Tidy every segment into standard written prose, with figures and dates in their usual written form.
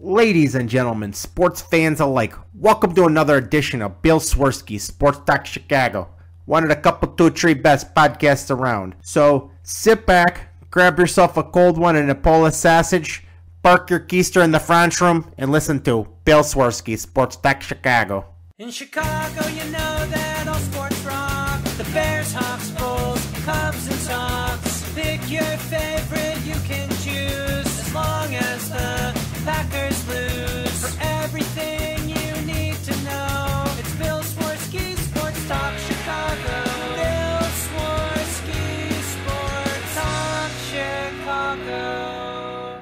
Ladies and gentlemen, sports fans alike, welcome to another edition of Bill Swerski, Sports Talk Chicago. One of the couple, two, three best podcasts around. So sit back, grab yourself a cold one and a Polish sausage, park your keister in the French room, and listen to Bill Swerski, Sports Talk Chicago. In Chicago, you know that all sports rock. The Bears, Hawks, Bulls, Cubs, and Sox. Pick your favorite, you can choose, as long as the Packers lose. For everything you need to know, it's Bill Swerski, Sports Talk Chicago. Bill Swerski, Sports Talk Chicago.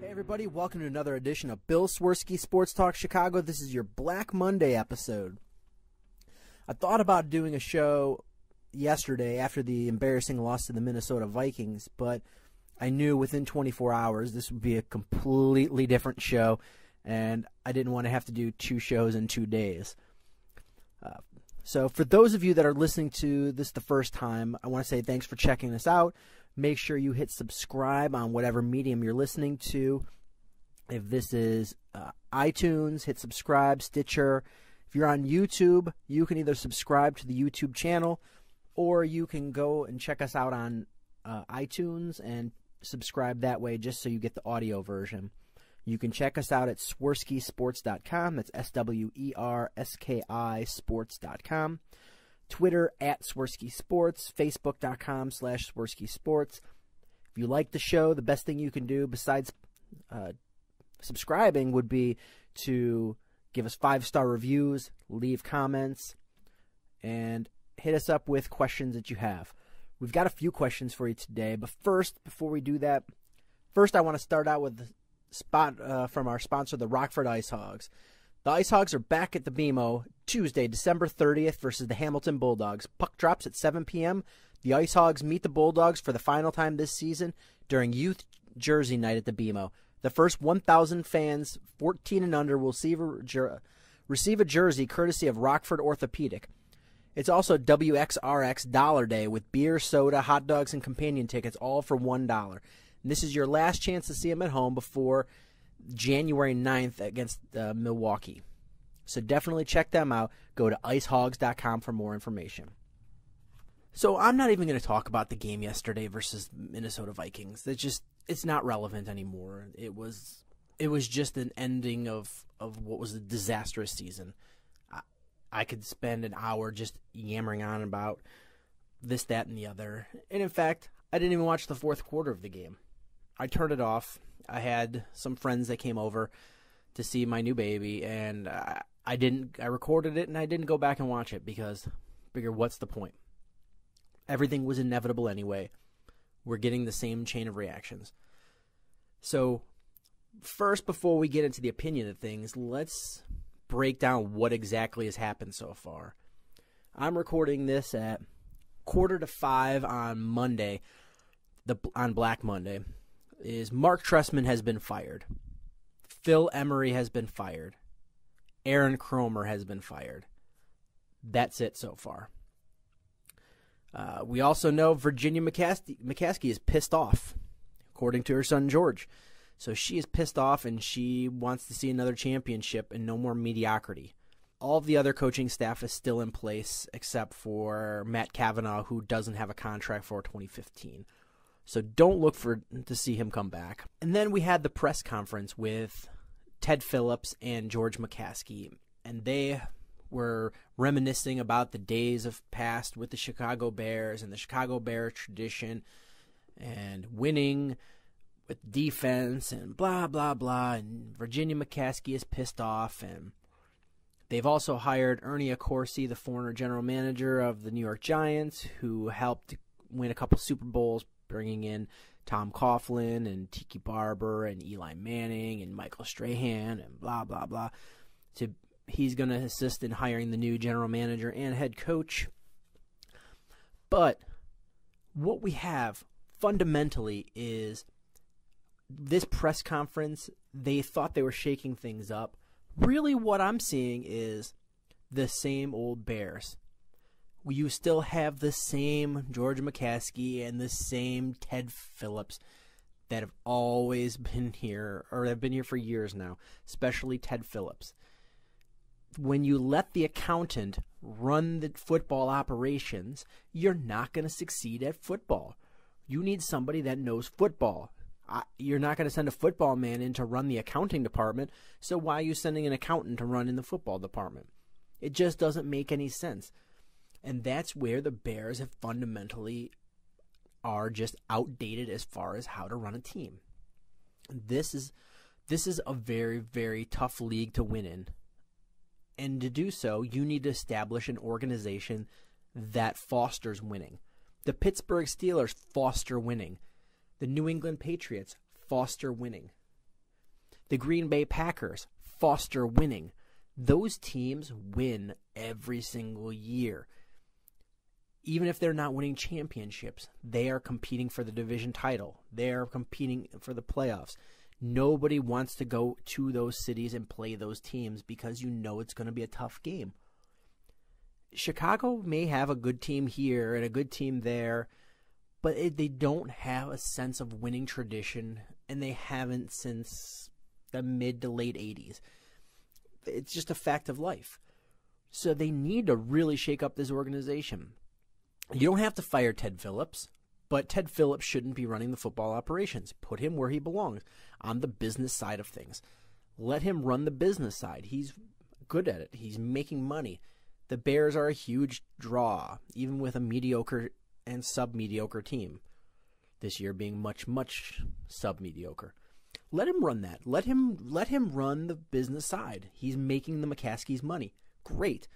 Hey everybody, welcome to another edition of Bill Swerski, Sports Talk Chicago. This is your Black Monday episode. I thought about doing a show yesterday after the embarrassing loss to the Minnesota Vikings, but I knew within 24 hours this would be a completely different show, and I didn't want to have to do two shows in 2 days. So for those of you that are listening to this the first time, I want to say thanks for checking this out. Make sure you hit subscribe on whatever medium you're listening to. If this is iTunes, hit subscribe, Stitcher. If you're on YouTube, you can either subscribe to the YouTube channel, or you can go and check us out on iTunes and subscribe that way just so you get the audio version. You can check us out at swerskisports.com. That's SWERSKI sports.com. Twitter at Swerski Sports. Facebook.com/Swerski Sports. If you like the show, the best thing you can do besides subscribing would be to give us 5-star reviews, leave comments, and hit us up with questions that you have. We've got a few questions for you today, but first, before we do that, I want to start out with the spot from our sponsor, the Rockford IceHogs. The IceHogs are back at the BMO Tuesday, December 30th versus the Hamilton Bulldogs. Puck drops at 7 p.m. The IceHogs meet the Bulldogs for the final time this season during Youth Jersey Night at the BMO. The first 1,000 fans, 14 and under, will receive a jersey courtesy of Rockford Orthopedic. It's also WXRX Dollar Day with beer, soda, hot dogs, and companion tickets, all for $1. And this is your last chance to see them at home before January 9th against Milwaukee. So definitely check them out. Go to IceHogs.com for more information. So I'm not even going to talk about the game yesterday versus Minnesota Vikings. It's not relevant anymore. It was just an ending of what was a disastrous season. I could spend an hour just yammering on about this, that, and the other. And in fact, I didn't even watch the fourth quarter of the game. I turned it off. I had some friends that came over to see my new baby, and I recorded it, and I didn't go back and watch it because I figured, what's the point? Everything was inevitable anyway. We're getting the same chain of reactions. So first, before we get into the opinion of things, let's break down what exactly has happened so far. I'm recording this at 4:45 on Monday, on Black Monday. Is Marc Trestman has been fired. Phil Emery has been fired. Aaron Kromer has been fired. That's it so far. We also know Virginia McCaskey is pissed off, according to her son George. So she is pissed off, and she wants to see another championship and no more mediocrity. All of the other coaching staff is still in place, except for Matt Cavanaugh, who doesn't have a contract for 2015. So don't look to see him come back. And then we had the press conference with Ted Phillips and George McCaskey, and they were reminiscing about the days of past with the Chicago Bears and the Chicago Bear tradition and winning with defense and blah, blah, blah. And Virginia McCaskey is pissed off. And they've also hired Ernie Accorsi, the former general manager of the New York Giants, who helped win a couple Super Bowls, bringing in Tom Coughlin and Tiki Barber and Eli Manning and Michael Strahan and blah, blah, blah. He's going to assist in hiring the new general manager and head coach. But what we have fundamentally is this press conference, they thought they were shaking things up. Really what I'm seeing is the same old Bears. You still have the same George McCaskey and the same Ted Phillips. that have always been here, or have been here for years now, especially Ted Phillips. When you let the accountant run the football operations, you're not going to succeed at football. You need somebody that knows football. You're not going to send a football man in to run the accounting department, so why are you sending an accountant to run in the football department? It just doesn't make any sense. And that's where the Bears have fundamentally are just outdated as far as how to run a team. This is a very, very tough league to win in. And to do so, you need to establish an organization that fosters winning. The Pittsburgh Steelers foster winning. The New England Patriots foster winning. The Green Bay Packers foster winning. Those teams win every single year. Even if they're not winning championships, they are competing for the division title. They are competing for the playoffs. Nobody wants to go to those cities and play those teams because you know it's going to be a tough game. Chicago may have a good team here and a good team there, but they don't have a sense of winning tradition, and they haven't since the mid to late 80s. It's just a fact of life. So they need to really shake up this organization. You don't have to fire Ted Phillips, but Ted Phillips shouldn't be running the football operations. Put him where he belongs, on the business side of things. Let him run the business side. He's good at it. He's making money. The Bears are a huge draw, even with a mediocre and sub-mediocre team. This year being much, much sub-mediocre. Let him run that. Let him run the business side. He's making the McCaskey's money. Great.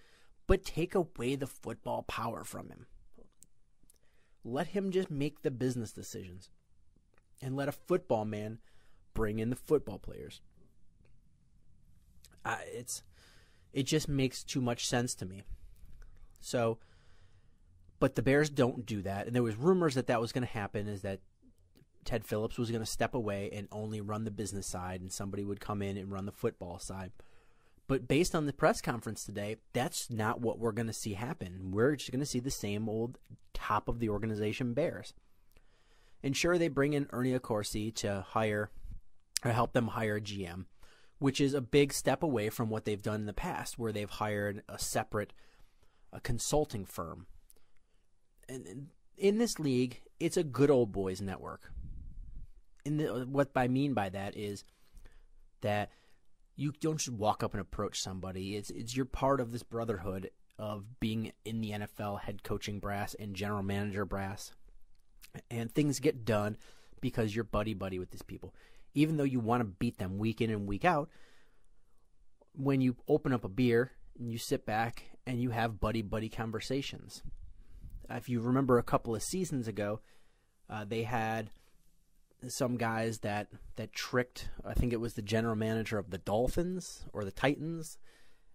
But take away the football power from him. Let him just make the business decisions. And let a football man bring in the football players. It just makes too much sense to me. So, but the Bears don't do that. And there was rumors that was going to happen, is that Ted Phillips was going to step away and only run the business side, and somebody would come in and run the football side. But based on the press conference today, that's not what we're going to see happen. We're just going to see the same old top of the organization Bears. And sure, they bring in Ernie Accorsi to help them hire a GM, which is a big step away from what they've done in the past, where they've hired a consulting firm. And in this league, it's a good old boys network. What I mean by that is that you don't just walk up and approach somebody. It's you're part of this brotherhood of being in the NFL head coaching brass and general manager brass. And things get done because you're buddy-buddy with these people. Even though you want to beat them week in and week out, when you open up a beer and you sit back and you have buddy-buddy conversations. If you remember a couple of seasons ago, they had some guys that tricked, I think it was the general manager of the Dolphins or the Titans,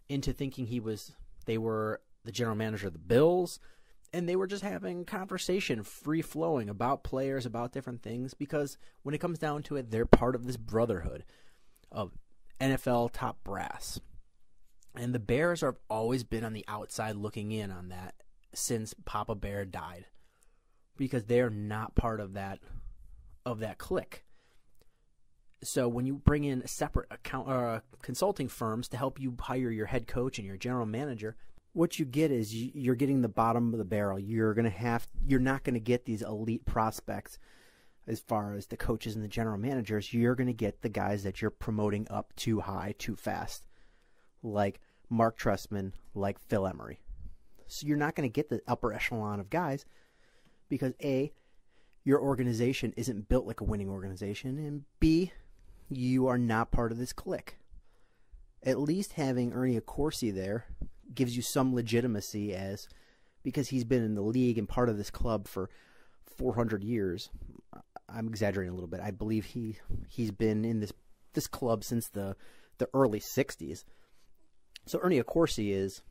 into thinking they were the general manager of the Bills, and they were just having conversation, free-flowing about players, about different things, because when it comes down to it, they're part of this brotherhood of NFL top brass. And the Bears have always been on the outside looking in on that since Papa Bear died, because they're not part of that clique. So when you bring in separate consulting firms to help you hire your head coach and your general manager, what you get is you're getting the bottom of the barrel. You're not going to get these elite prospects as far as the coaches and the general managers. You're going to get the guys that you're promoting up too high, too fast, like Marc Trestman, like Phil Emery. So you're not going to get the upper echelon of guys because A, your organization isn't built like a winning organization, and B, you are not part of this clique. At least having Ernie Accorsi there gives you some legitimacy, because he's been in the league and part of this club for 400 years. I'm exaggerating a little bit. I believe he's been in this club since the early 60s. So Ernie Accorsi is,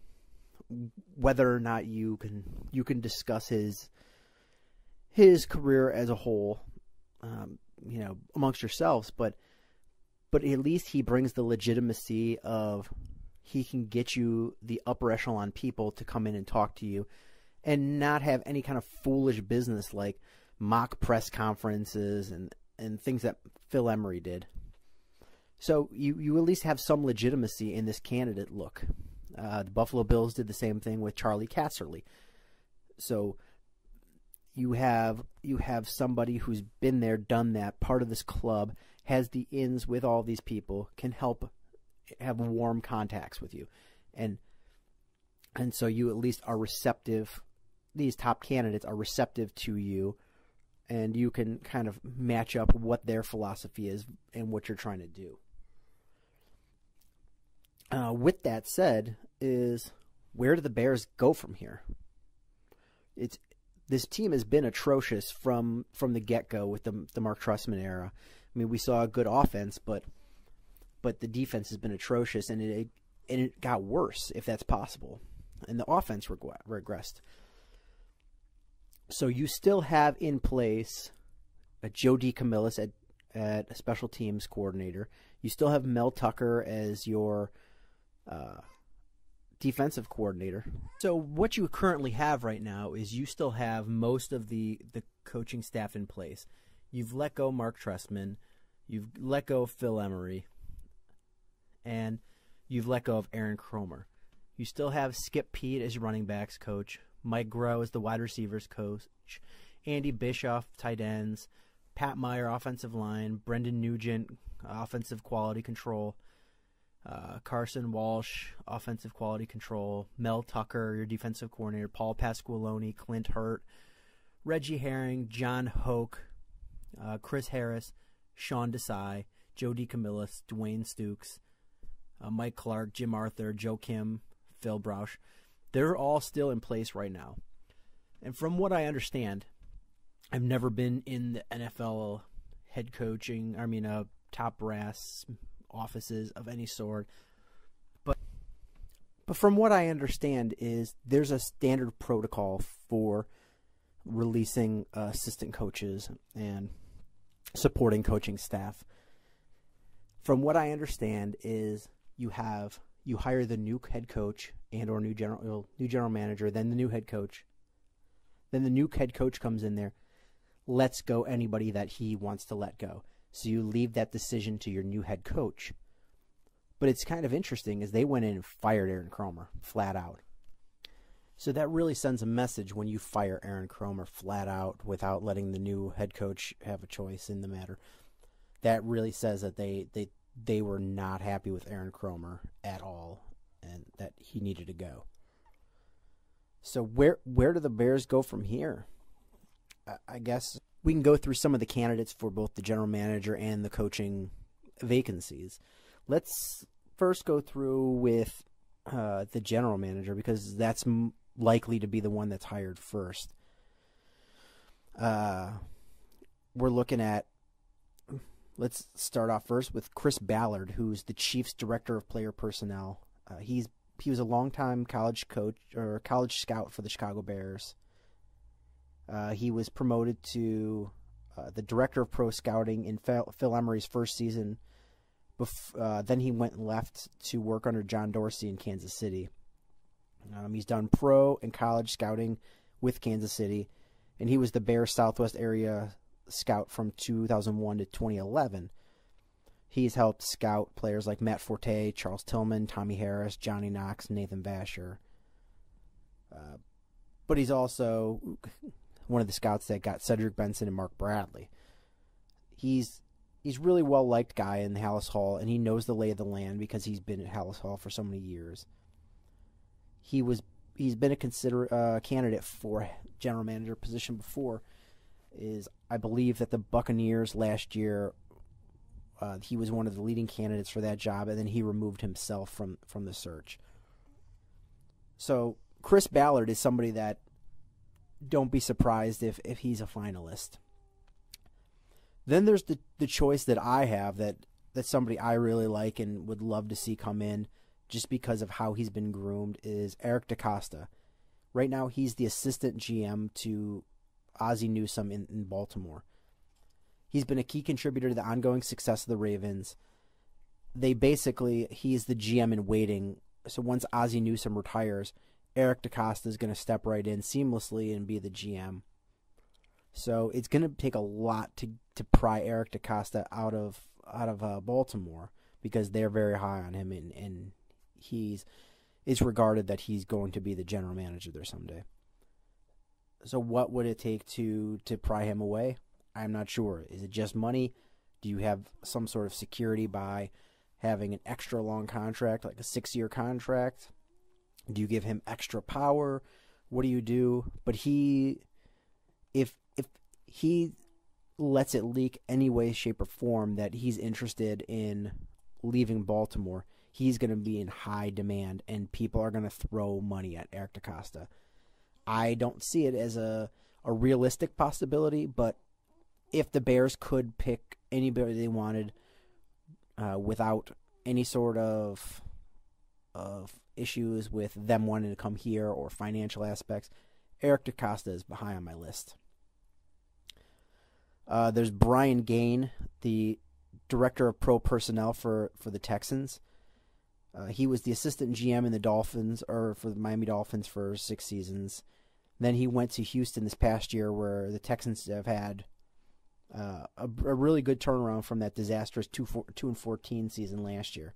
whether or not you can discuss his career as a whole, amongst yourselves, but at least he brings the legitimacy of he can get you the upper echelon people to come in and talk to you and not have any kind of foolish business like mock press conferences and and things that Phil Emery did. So you at least have some legitimacy in this candidate look. The Buffalo Bills did the same thing with Charlie Casserly. So you have somebody who's been there, done that, part of this club, has the ins with all these people, can help have warm contacts with you. And so you at least are receptive. These top candidates are receptive to you, and you can kind of match up what their philosophy is and what you're trying to do. With that said, is where do the Bears go from here? This team has been atrocious from the get-go with the Marc Trestman era. I mean, we saw a good offense, but the defense has been atrocious, and it got worse, if that's possible. And the offense regressed. So you still have in place a Joe DeCamillis at a special teams coordinator. You still have Mel Tucker as your defensive coordinator. So what you currently have right now is you still have most of the coaching staff in place. You've let go Marc Trestman. You've let go of Phil Emery. And you've let go of Aaron Kromer. You still have Skip Peete as your running backs coach. Mike Groh as the wide receivers coach. Andy Bischoff, tight ends. Pat Meyer, offensive line. Brendan Nugent, offensive quality control. Carson Walsh, offensive quality control. Mel Tucker, your defensive coordinator. Paul Pasqualoni, Clint Hurt. Reggie Herring, John Hoke, Chris Harris, Sean Desai, Joe DeCamillis, Dwayne Stukes, Mike Clark, Jim Arthur, Joe Kim, Phil Broush. They're all still in place right now. And from what I understand, I've never been in the NFL head coaching, top brass offices of any sort. But from what I understand is there's a standard protocol for releasing assistant coaches and supporting coaching staff. From what I understand is you hire the new head coach and or new general manager, then the new head coach. Then the new head coach comes in there, lets go anybody that he wants to let go. So you leave that decision to your new head coach. But it's kind of interesting is they went in and fired Aaron Kromer flat out. So that really sends a message when you fire Aaron Kromer flat out without letting the new head coach have a choice in the matter. That really says that they were not happy with Aaron Kromer at all and that he needed to go. So where do the Bears go from here? I guess we can go through some of the candidates for both the general manager and the coaching vacancies. Let's first go through with the general manager because that's likely to be the one that's hired first. We're looking at, let's start off first with Chris Ballard, who's the Chiefs Director of Player Personnel. He was a longtime college coach or college scout for the Chicago Bears. He was promoted to the Director of Pro Scouting in Phil Emery's first season. Then he went and left to work under John Dorsey in Kansas City. He's done pro and college scouting with Kansas City, and he was the Bears Southwest area scout from 2001 to 2011. He's helped scout players like Matt Forte, Charles Tillman, Tommy Harris, Johnny Knox, Nathan Vasher. But he's also one of the scouts that got Cedric Benson and Mark Bradley. He's really well-liked guy in Hallis Hall, and he knows the lay of the land because he's been at Hallis Hall for so many years. He's been a candidate for general manager position before. I believe that the Buccaneers last year, he was one of the leading candidates for that job, and then he removed himself from the search. So Chris Ballard is somebody that don't be surprised if he's a finalist. Then there's the choice that I have that's somebody I really like and would love to see come in just because of how he's been groomed is Eric DeCosta. Right now he's the assistant GM to Ozzie Newsome in Baltimore. He's been a key contributor to the ongoing success of the Ravens. He's the GM in waiting. So once Ozzie Newsome retires, Eric DeCosta is going to step right in seamlessly and be the GM. So it's going to take a lot to pry Eric DeCosta out of Baltimore, because they're very high on him, and it's regarded that he's going to be the general manager there someday. So what would it take to pry him away? I'm not sure. Is it just money? Do you have some sort of security by having an extra long contract, like a 6-year contract? Do you give him extra power? What do you do? But if he lets it leak any way, shape, or form that he's interested in leaving Baltimore, he's going to be in high demand, and people are going to throw money at Eric DeCosta. I don't see it as a realistic possibility, but if the Bears could pick anybody they wanted without any sort of issues with them wanting to come here or financial aspects, Eric DeCosta is high on my list. There's Brian Gain, the director of pro personnel for the Texans. He was the assistant GM in the Dolphins, or for the Miami Dolphins, for 6 seasons. Then he went to Houston this past year, where the Texans have had a really good turnaround from that disastrous 2-14 season last year.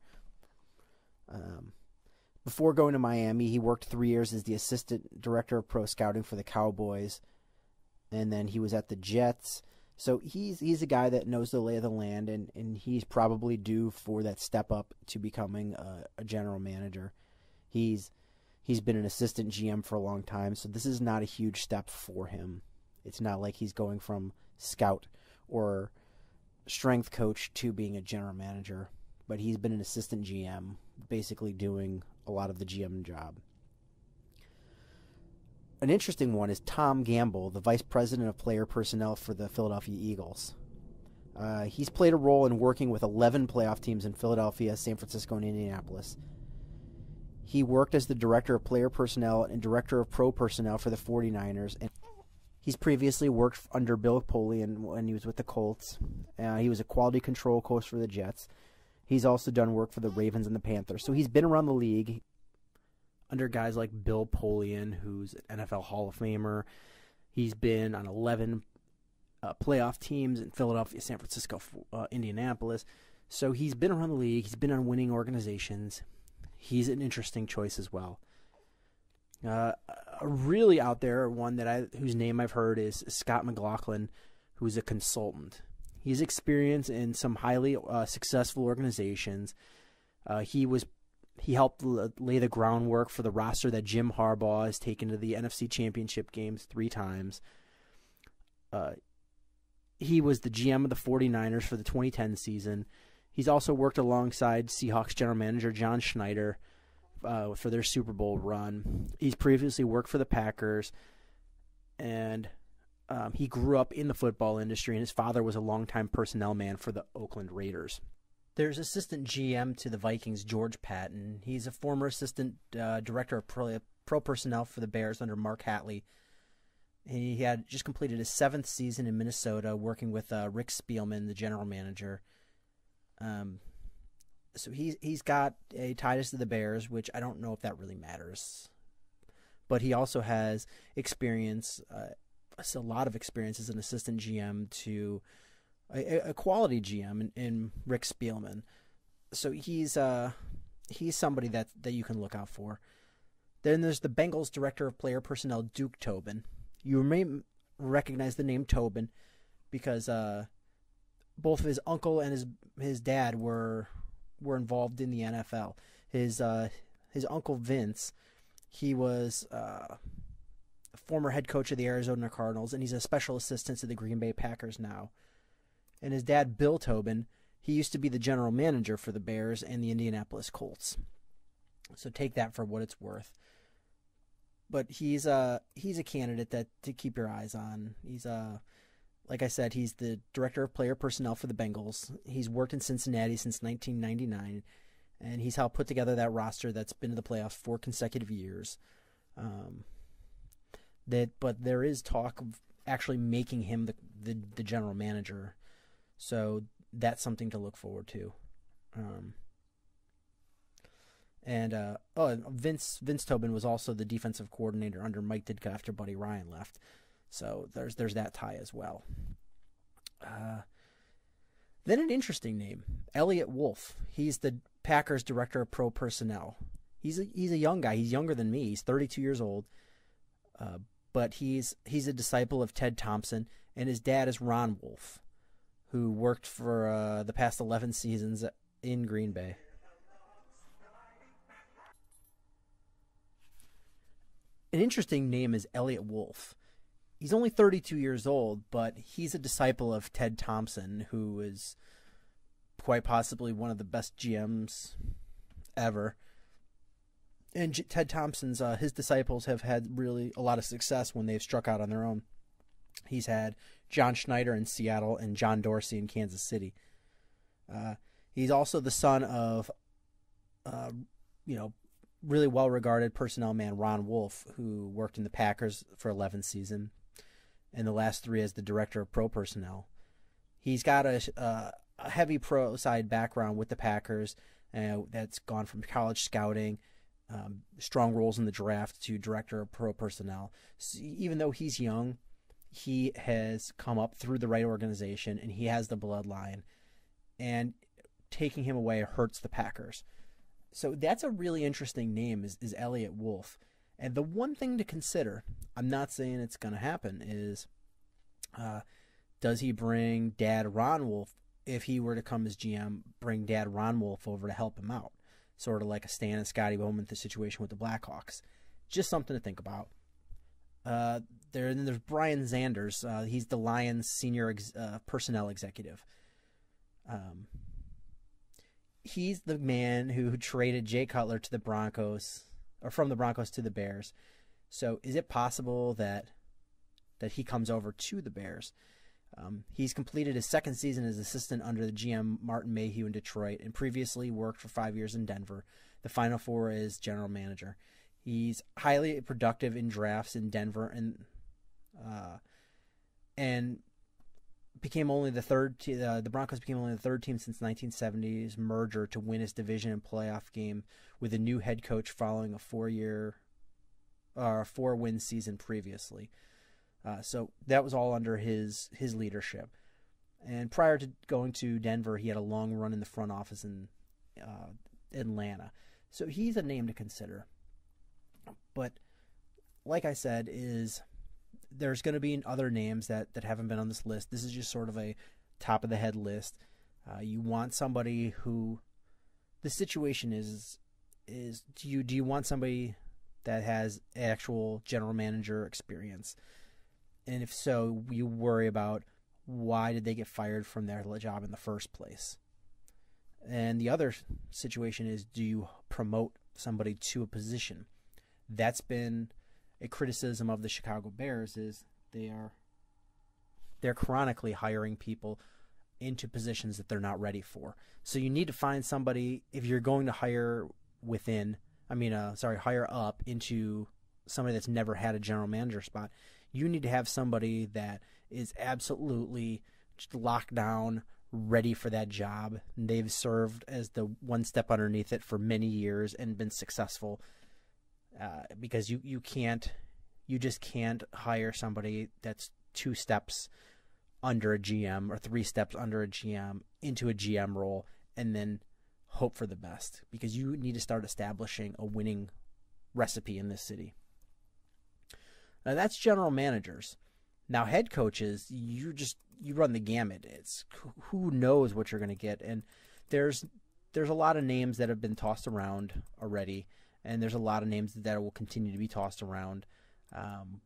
Before going to Miami, he worked 3 years as the assistant director of pro scouting for the Cowboys, and then he was at the Jets. So he's a guy that knows the lay of the land, and he's probably due for that step up to becoming a general manager. He's been an assistant GM for a long time, so this is not a huge step for him. It's not like he's going from scout or strength coach to being a general manager, but he's been an assistant GM, basically doing a lot of the GM job. An interesting one is Tom Gamble, the vice president of player personnel for the Philadelphia Eagles. He's played a role in working with 11 playoff teams in Philadelphia, San Francisco, and Indianapolis. He worked as the director of player personnel and director of pro personnel for the 49ers, and he's previously worked under Bill Polian when he was with the Colts. He was a quality control coach for the Jets. He's also done work for the Ravens and the Panthers. So he's been around the league under guys like Bill Polian, who's an NFL Hall of Famer. He's been on 11 playoff teams in Philadelphia, San Francisco, Indianapolis. So he's been around the league. He's been on winning organizations. He's an interesting choice as well. A really out there one whose name I've heard is Scott McLaughlin, who's a consultant. He's experienced in some highly successful organizations. He helped lay the groundwork for the roster that Jim Harbaugh has taken to the NFC Championship games 3 times. He was the GM of the 49ers for the 2010 season. He's also worked alongside Seahawks general manager John Schneider for their Super Bowl run. He's previously worked for the Packers, and he grew up in the football industry, and his father was a longtime personnel man for the Oakland Raiders. There's assistant GM to the Vikings, George Patton. He's a former assistant director of pro personnel for the Bears under Mark Hatley. He had just completed his 7th season in Minnesota, working with Rick Spielman, the general manager. So he's got a ties to the Bears, which I don't know if that really matters. But he also has experience, a lot of experience as an assistant GM to a quality GM in Rick Spielman. So he's somebody that you can look out for. Then there's the Bengals director of player personnel, Duke Tobin. You may recognize the name Tobin because both of his uncle and his dad were involved in the NFL. His uncle Vince, he was a former head coach of the Arizona Cardinals, and he's a special assistant to the Green Bay Packers now. And his dad, Bill Tobin, he used to be the general manager for the Bears and the Indianapolis Colts. So take that for what it's worth. But he's a candidate to keep your eyes on. He's like I said, he's the director of player personnel for the Bengals. He's worked in Cincinnati since 1999, and he's helped put together that roster that's been to the playoffs 4 consecutive years. But there is talk of actually making him the general manager, so that's something to look forward to. Vince Tobin was also the defensive coordinator under Mike Ditka after Buddy Ryan left. So there's that tie as well. Then an interesting name, Elliot Wolf. He's the Packers director of pro personnel. He's a young guy. He's younger than me. He's 32 years old. But he's a disciple of Ted Thompson, and his dad is Ron Wolf, who worked for the past 11 seasons in Green Bay. An interesting name is Elliot Wolf. He's only 32 years old, but he's a disciple of Ted Thompson, who is quite possibly one of the best GMs ever. And Ted Thompson's his disciples have had really a lot of success when they've struck out on their own. He's had John Schneider in Seattle and John Dorsey in Kansas City. He's also the son of, really well-regarded personnel man Ron Wolf, who worked in the Packers for 11 seasons, and the last 3 as the director of pro personnel. He's got a heavy pro side background with the Packers that's gone from college scouting, strong roles in the draft, to director of pro personnel. So even though he's young, he has come up through the right organization, and he has the bloodline, and taking him away hurts the Packers. So that's a really interesting name, is Elliot Wolf. And the one thing to consider, I'm not saying it's going to happen, is does he bring Dad Ron Wolf, if he were to come as GM, bring Dad Ron Wolf over to help him out? Sort of like a Stan and Scotty Bowman situation with the Blackhawks. Just something to think about. There's Brian Zanders. He's the Lions senior personnel executive. He's the man who traded Jay Cutler to the Broncos, or from the Broncos to the Bears. So is it possible that he comes over to the Bears? He's completed his second season as assistant under the GM Martin Mayhew in Detroit, and previously worked for 5 years in Denver, the Final Four as general manager. He's highly productive in drafts in Denver, and became only the third. The Broncos became only the third team since 1970's merger to win its division and playoff game with a new head coach following a 4-win season previously. So that was all under his leadership. And prior to going to Denver, he had a long run in the front office in Atlanta. So he's a name to consider. But like I said, there's going to be other names that haven't been on this list. This is just sort of a top of the head list. You want somebody who, the situation is do you want somebody that has actual general manager experience? And if so, you worry about why did they get fired from their job in the first place? And the other situation is, do you promote somebody to a position? That's been a criticism of the Chicago Bears, is they're chronically hiring people into positions that they're not ready for. So you need to find somebody, if you're going to hire hire up into somebody that's never had a general manager spot, you need to have somebody that is absolutely just locked down, ready for that job. They've served as the one step underneath it for many years and been successful. Because you just can't hire somebody that's 2 steps under a GM or 3 steps under a GM into a GM role and then hope for the best, because you need to start establishing a winning recipe in this city. Now that's general managers. Now head coaches, you run the gamut. It's who knows what you're going to get, and there's a lot of names that have been tossed around already. And there's a lot of names that will continue to be tossed around.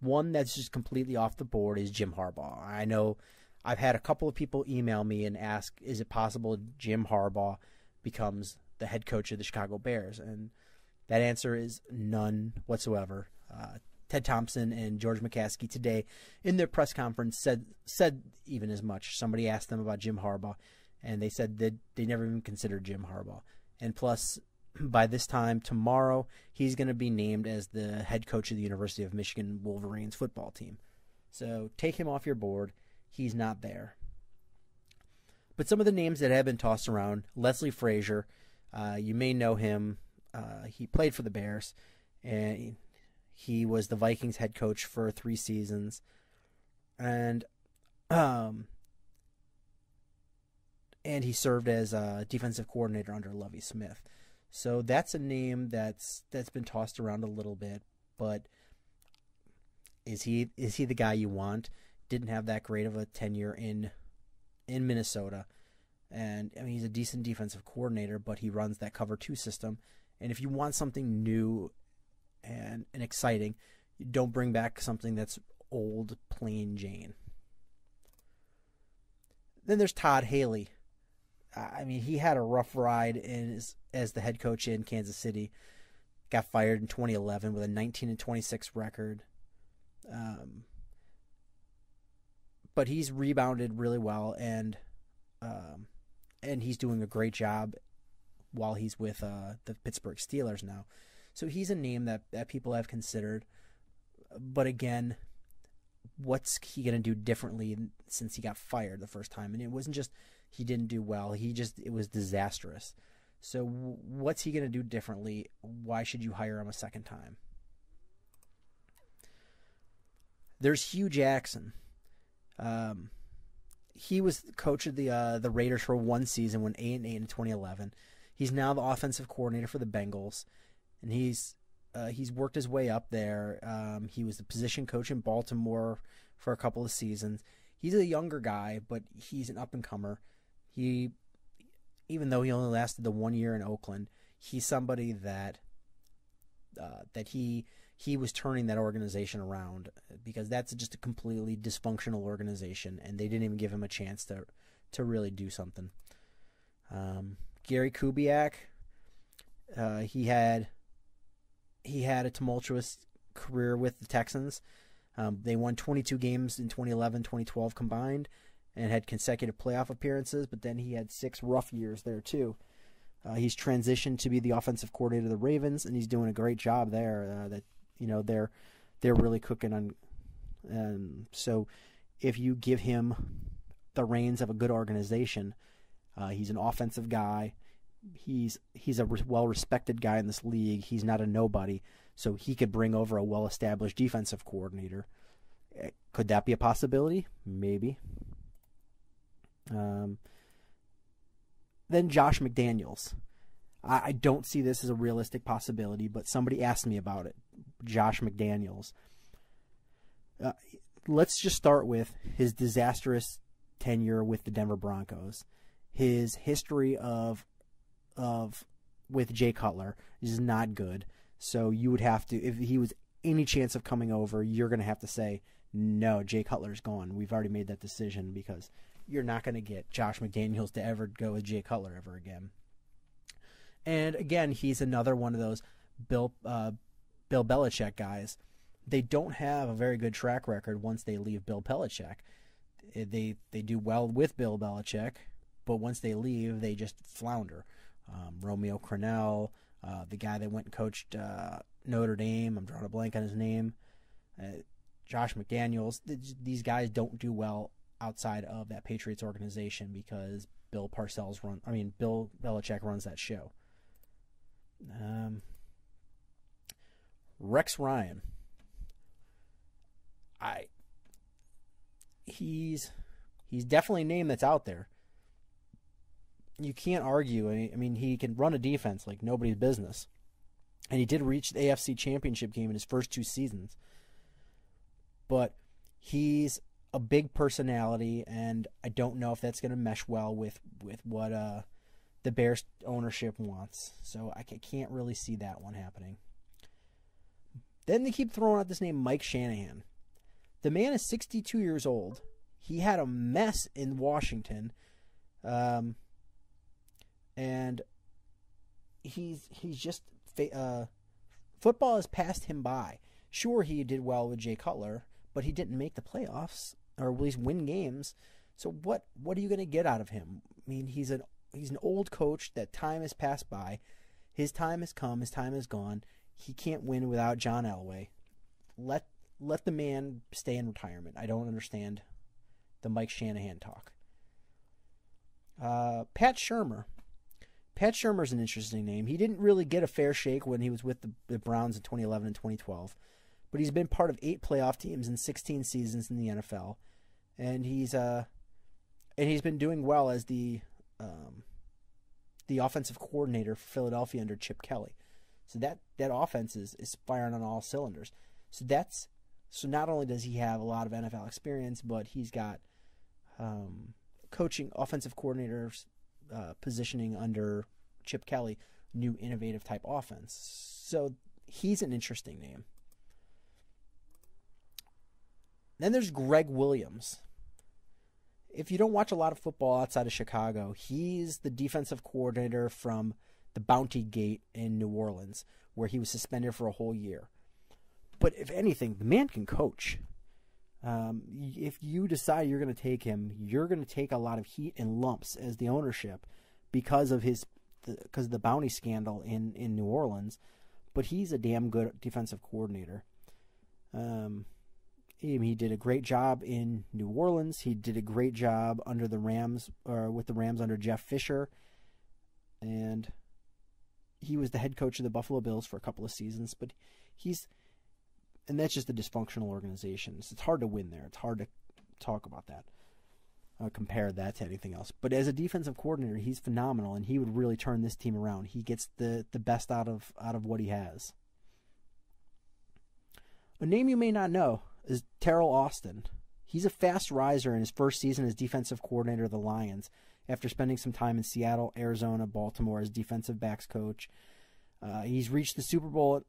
One that's just completely off the board is Jim Harbaugh. I know I've had a couple of people email me and ask, is it possible Jim Harbaugh becomes the head coach of the Chicago Bears? And that answer is none whatsoever. Ted Thompson and George McCaskey today in their press conference said even as much. Somebody asked them about Jim Harbaugh, and they said that they never even considered Jim Harbaugh. And plus, by this time tomorrow, he's going to be named as the head coach of the University of Michigan Wolverines football team. So take him off your board. He's not there. But some of the names that have been tossed around, Leslie Frazier, you may know him. He played for the Bears, and he was the Vikings head coach for 3 seasons. and he served as a defensive coordinator under Lovie Smith. So that's a name that's been tossed around a little bit, but is he the guy you want? Didn't have that great of a tenure in Minnesota. And I mean, he's a decent defensive coordinator, but he runs that cover 2 system. And if you want something new and exciting, you don't bring back something that's old, plain Jane. Then there's Todd Haley. I mean, he had a rough ride as the head coach in Kansas City. Got fired in 2011 with a 19-26 record. But he's rebounded really well, and he's doing a great job while he's with the Pittsburgh Steelers now. So he's a name that people have considered. But again, what's he going to do differently since he got fired the first time? And it wasn't just he didn't do well. It was disastrous. So what's he going to do differently? Why should you hire him a second time? There's Hugh Jackson. He was the coach of the Raiders for one season, went 8-8 in 2011. He's now the offensive coordinator for the Bengals, and he's worked his way up there. He was the position coach in Baltimore for a couple of seasons. He's a younger guy, but he's an up-and-comer. Even though he only lasted the 1 year in Oakland, he's somebody that he was turning that organization around, because that's just a completely dysfunctional organization, and they didn't even give him a chance to really do something. Gary Kubiak, he had a tumultuous career with the Texans. They won 22 games in 2011, 2012 combined, and had consecutive playoff appearances, but then he had 6 rough years there too. He's transitioned to be the offensive coordinator of the Ravens, and he's doing a great job there. They're really cooking on. And so, if you give him the reins of a good organization, he's an offensive guy. He's a well-respected guy in this league. He's not a nobody, so he could bring over a well-established defensive coordinator. Could that be a possibility? Maybe. Then Josh McDaniels. I don't see this as a realistic possibility, but somebody asked me about it. Josh McDaniels. Let's just start with his disastrous tenure with the Denver Broncos. His history with Jay Cutler is not good. So you would have to, if he was any chance of coming over, you're going to have to say, no, Jay Cutler's gone. We've already made that decision, because you're not going to get Josh McDaniels to ever go with Jay Cutler ever again. And again, he's another one of those Bill Belichick guys. They don't have a very good track record once they leave Bill Belichick. They do well with Bill Belichick, but once they leave, they just flounder. Romeo Crennel, the guy that went and coached Notre Dame, I'm drawing a blank on his name. Josh McDaniels. These guys don't do well outside of that Patriots organization, because Bill Belichick runs that show. Rex Ryan. He's definitely a name that's out there. You can't argue. I mean, he can run a defense like nobody's business. And he did reach the AFC Championship game in his first 2 seasons. But he's a big personality, and I don't know if that's going to mesh well with what the Bears ownership wants. So I can't really see that one happening. Then they keep throwing out this name, Mike Shanahan. The man is 62 years old. He had a mess in Washington. And he's just football has passed him by. Sure, he did well with Jay Cutler, but he didn't make the playoffs, or at least win games. So what are you going to get out of him? I mean, he's an old coach that time has passed by. His time has come. His time is gone. He can't win without John Elway. Let the man stay in retirement. I don't understand the Mike Shanahan talk. Pat Shurmur. Pat Shurmur's an interesting name. He didn't really get a fair shake when he was with the Browns in 2011 and 2012, but he's been part of 8 playoff teams in 16 seasons in the NFL. and he's been doing well as the offensive coordinator for Philadelphia under Chip Kelly. So that offense is firing on all cylinders. So not only does he have a lot of NFL experience, but he's got coaching offensive coordinators positioning under Chip Kelly, new innovative type offense. So he's an interesting name. Then there's Greg Williams. If you don't watch a lot of football outside of Chicago, he's the defensive coordinator from the Bounty Gate in New Orleans, where he was suspended for a whole year. But if anything, the man can coach. If you decide you're going to take him, you're going to take a lot of heat and lumps as the ownership because of the bounty scandal in New Orleans. But he's a damn good defensive coordinator. He did a great job in New Orleans. He did a great job under the Rams, or with the Rams under Jeff Fisher, and he was the head coach of the Buffalo Bills for a couple of seasons. But and that's just a dysfunctional organization. So it's hard to win there. It's hard to talk about that, compare that to anything else. But as a defensive coordinator, he's phenomenal, and he would really turn this team around. He gets the best out of what he has. A name you may not know is Terrell Austin. He's a fast riser in his first season as defensive coordinator of the Lions, after spending some time in Seattle, Arizona, Baltimore as defensive backs coach. He's reached the Super Bowl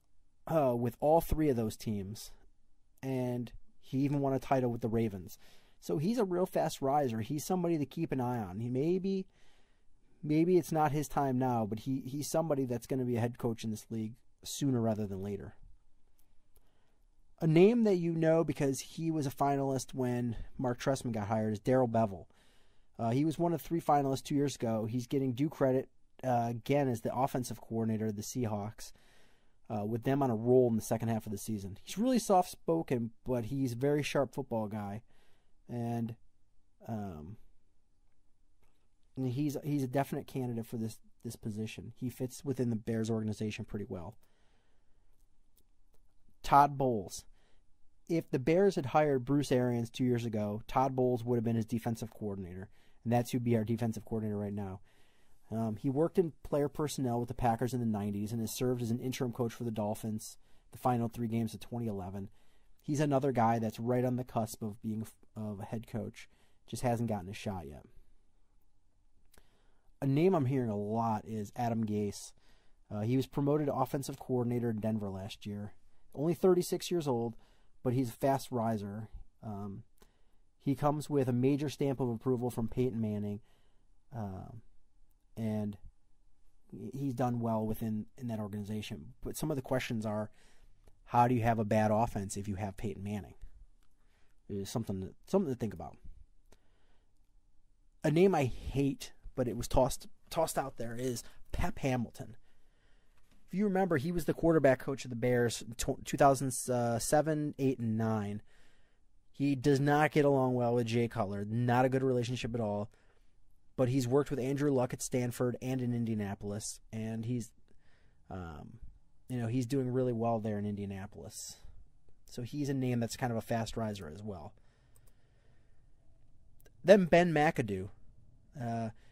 with all three of those teams, and he even won a title with the Ravens. So he's a real fast riser. He's somebody to keep an eye on. Maybe it's not his time now, but he's somebody that's going to be a head coach in this league sooner rather than later. A name that you know because he was a finalist when Marc Trestman got hired is Darrell Bevell. He was one of 3 finalists 2 years ago. He's getting due credit again as the offensive coordinator of the Seahawks, with them on a roll in the second half of the season. He's really soft-spoken, but he's a very sharp football guy, and he's a definite candidate for this position. He fits within the Bears organization pretty well. Todd Bowles. If the Bears had hired Bruce Arians 2 years ago, Todd Bowles would have been his defensive coordinator, and that's who'd be our defensive coordinator right now. He worked in player personnel with the Packers in the 90s and has served as an interim coach for the Dolphins the final 3 games of 2011. He's another guy that's right on the cusp of being a head coach, just hasn't gotten a shot yet. A name I'm hearing a lot is Adam Gase. He was promoted to offensive coordinator in Denver last year. Only 36 years old, but he's a fast riser. He comes with a major stamp of approval from Peyton Manning, and he's done well in that organization. But some of the questions are, how do you have a bad offense if you have Peyton Manning? It's something to think about. A name I hate, but it was tossed out there, is Pep Hamilton. If you remember, he was the quarterback coach of the Bears in 2007, 8, and 9. He does not get along well with Jay Cutler. Not a good relationship at all. But he's worked with Andrew Luck at Stanford and in Indianapolis, and he's doing really well there in Indianapolis. So he's a name that's kind of a fast riser as well. Then Ben McAdoo.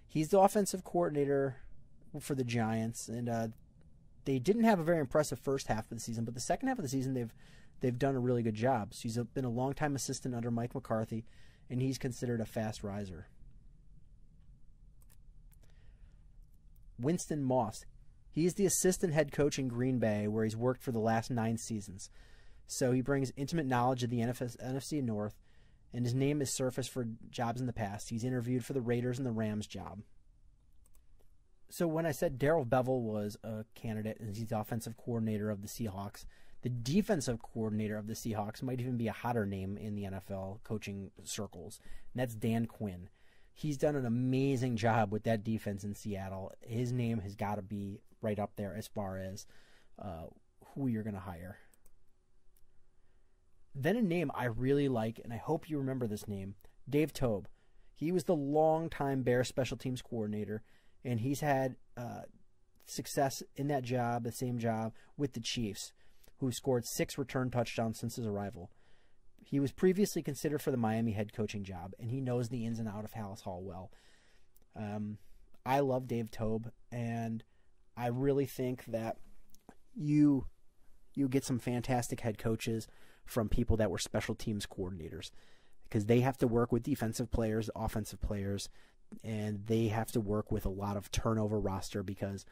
He's the offensive coordinator for the Giants, and they didn't have a very impressive first half of the season, but the second half of the season they've done a really good job. So he's been a longtime assistant under Mike McCarthy, and he's considered a fast riser. Winston Moss. He's the assistant head coach in Green Bay, where he's worked for the last 9 seasons. So he brings intimate knowledge of the NFC North, and his name has surfaced for jobs in the past. He's interviewed for the Raiders and the Rams job. So when I said Darrell Bevell was a candidate, and he's the offensive coordinator of the Seahawks, the defensive coordinator of the Seahawks might even be a hotter name in the NFL coaching circles, and that's Dan Quinn. He's done an amazing job with that defense in Seattle. His name has got to be right up there as far as who you're going to hire. Then a name I really like, and I hope you remember this name, Dave Toub. He was the longtime Bears special teams coordinator, and he's had success in that job, the same job, with the Chiefs, who scored 6 return touchdowns since his arrival. He was previously considered for the Miami head coaching job, and he knows the ins and outs of Halas Hall well. I love Dave Tobe, and I really think that you get some fantastic head coaches from people that were special teams coordinators, because they have to work with defensive players, offensive players, and they have to work with a lot of turnover roster, because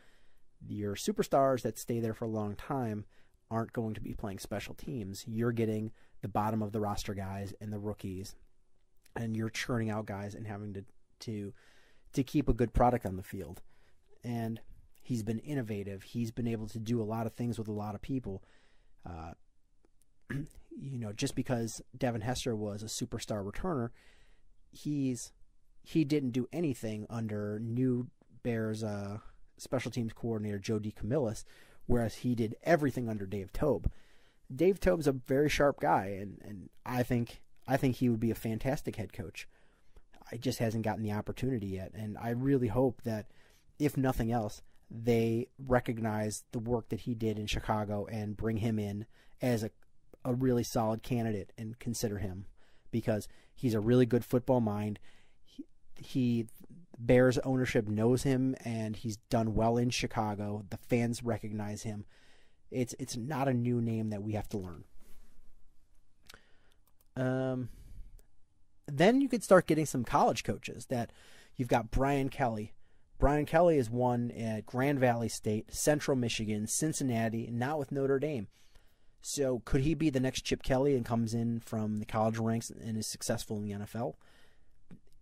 your superstars that stay there for a long time aren't going to be playing special teams. You're getting the bottom of the roster guys and the rookies, and you're churning out guys and having to keep a good product on the field. And he's been innovative. He's been able to do a lot of things with a lot of people. Just because Devin Hester was a superstar returner, he didn't do anything under new Bears special teams coordinator Joe DeCamillis, whereas he did everything under Dave Tobe. Dave Tobe's a very sharp guy, and I think he would be a fantastic head coach. He just hasn't gotten the opportunity yet, and I really hope that, if nothing else, they recognize the work that he did in Chicago and bring him in as a really solid candidate and consider him, because he's a really good football mind. Bears ownership knows him, and he's done well in Chicago. The fans recognize him. It's not a new name that we have to learn. Then you could start getting some college coaches. That you've got Brian Kelly. Brian Kelly is one at Grand Valley State, Central Michigan, Cincinnati, now with Notre Dame. So could he be the next Chip Kelly and comes in from the college ranks and is successful in the NFL?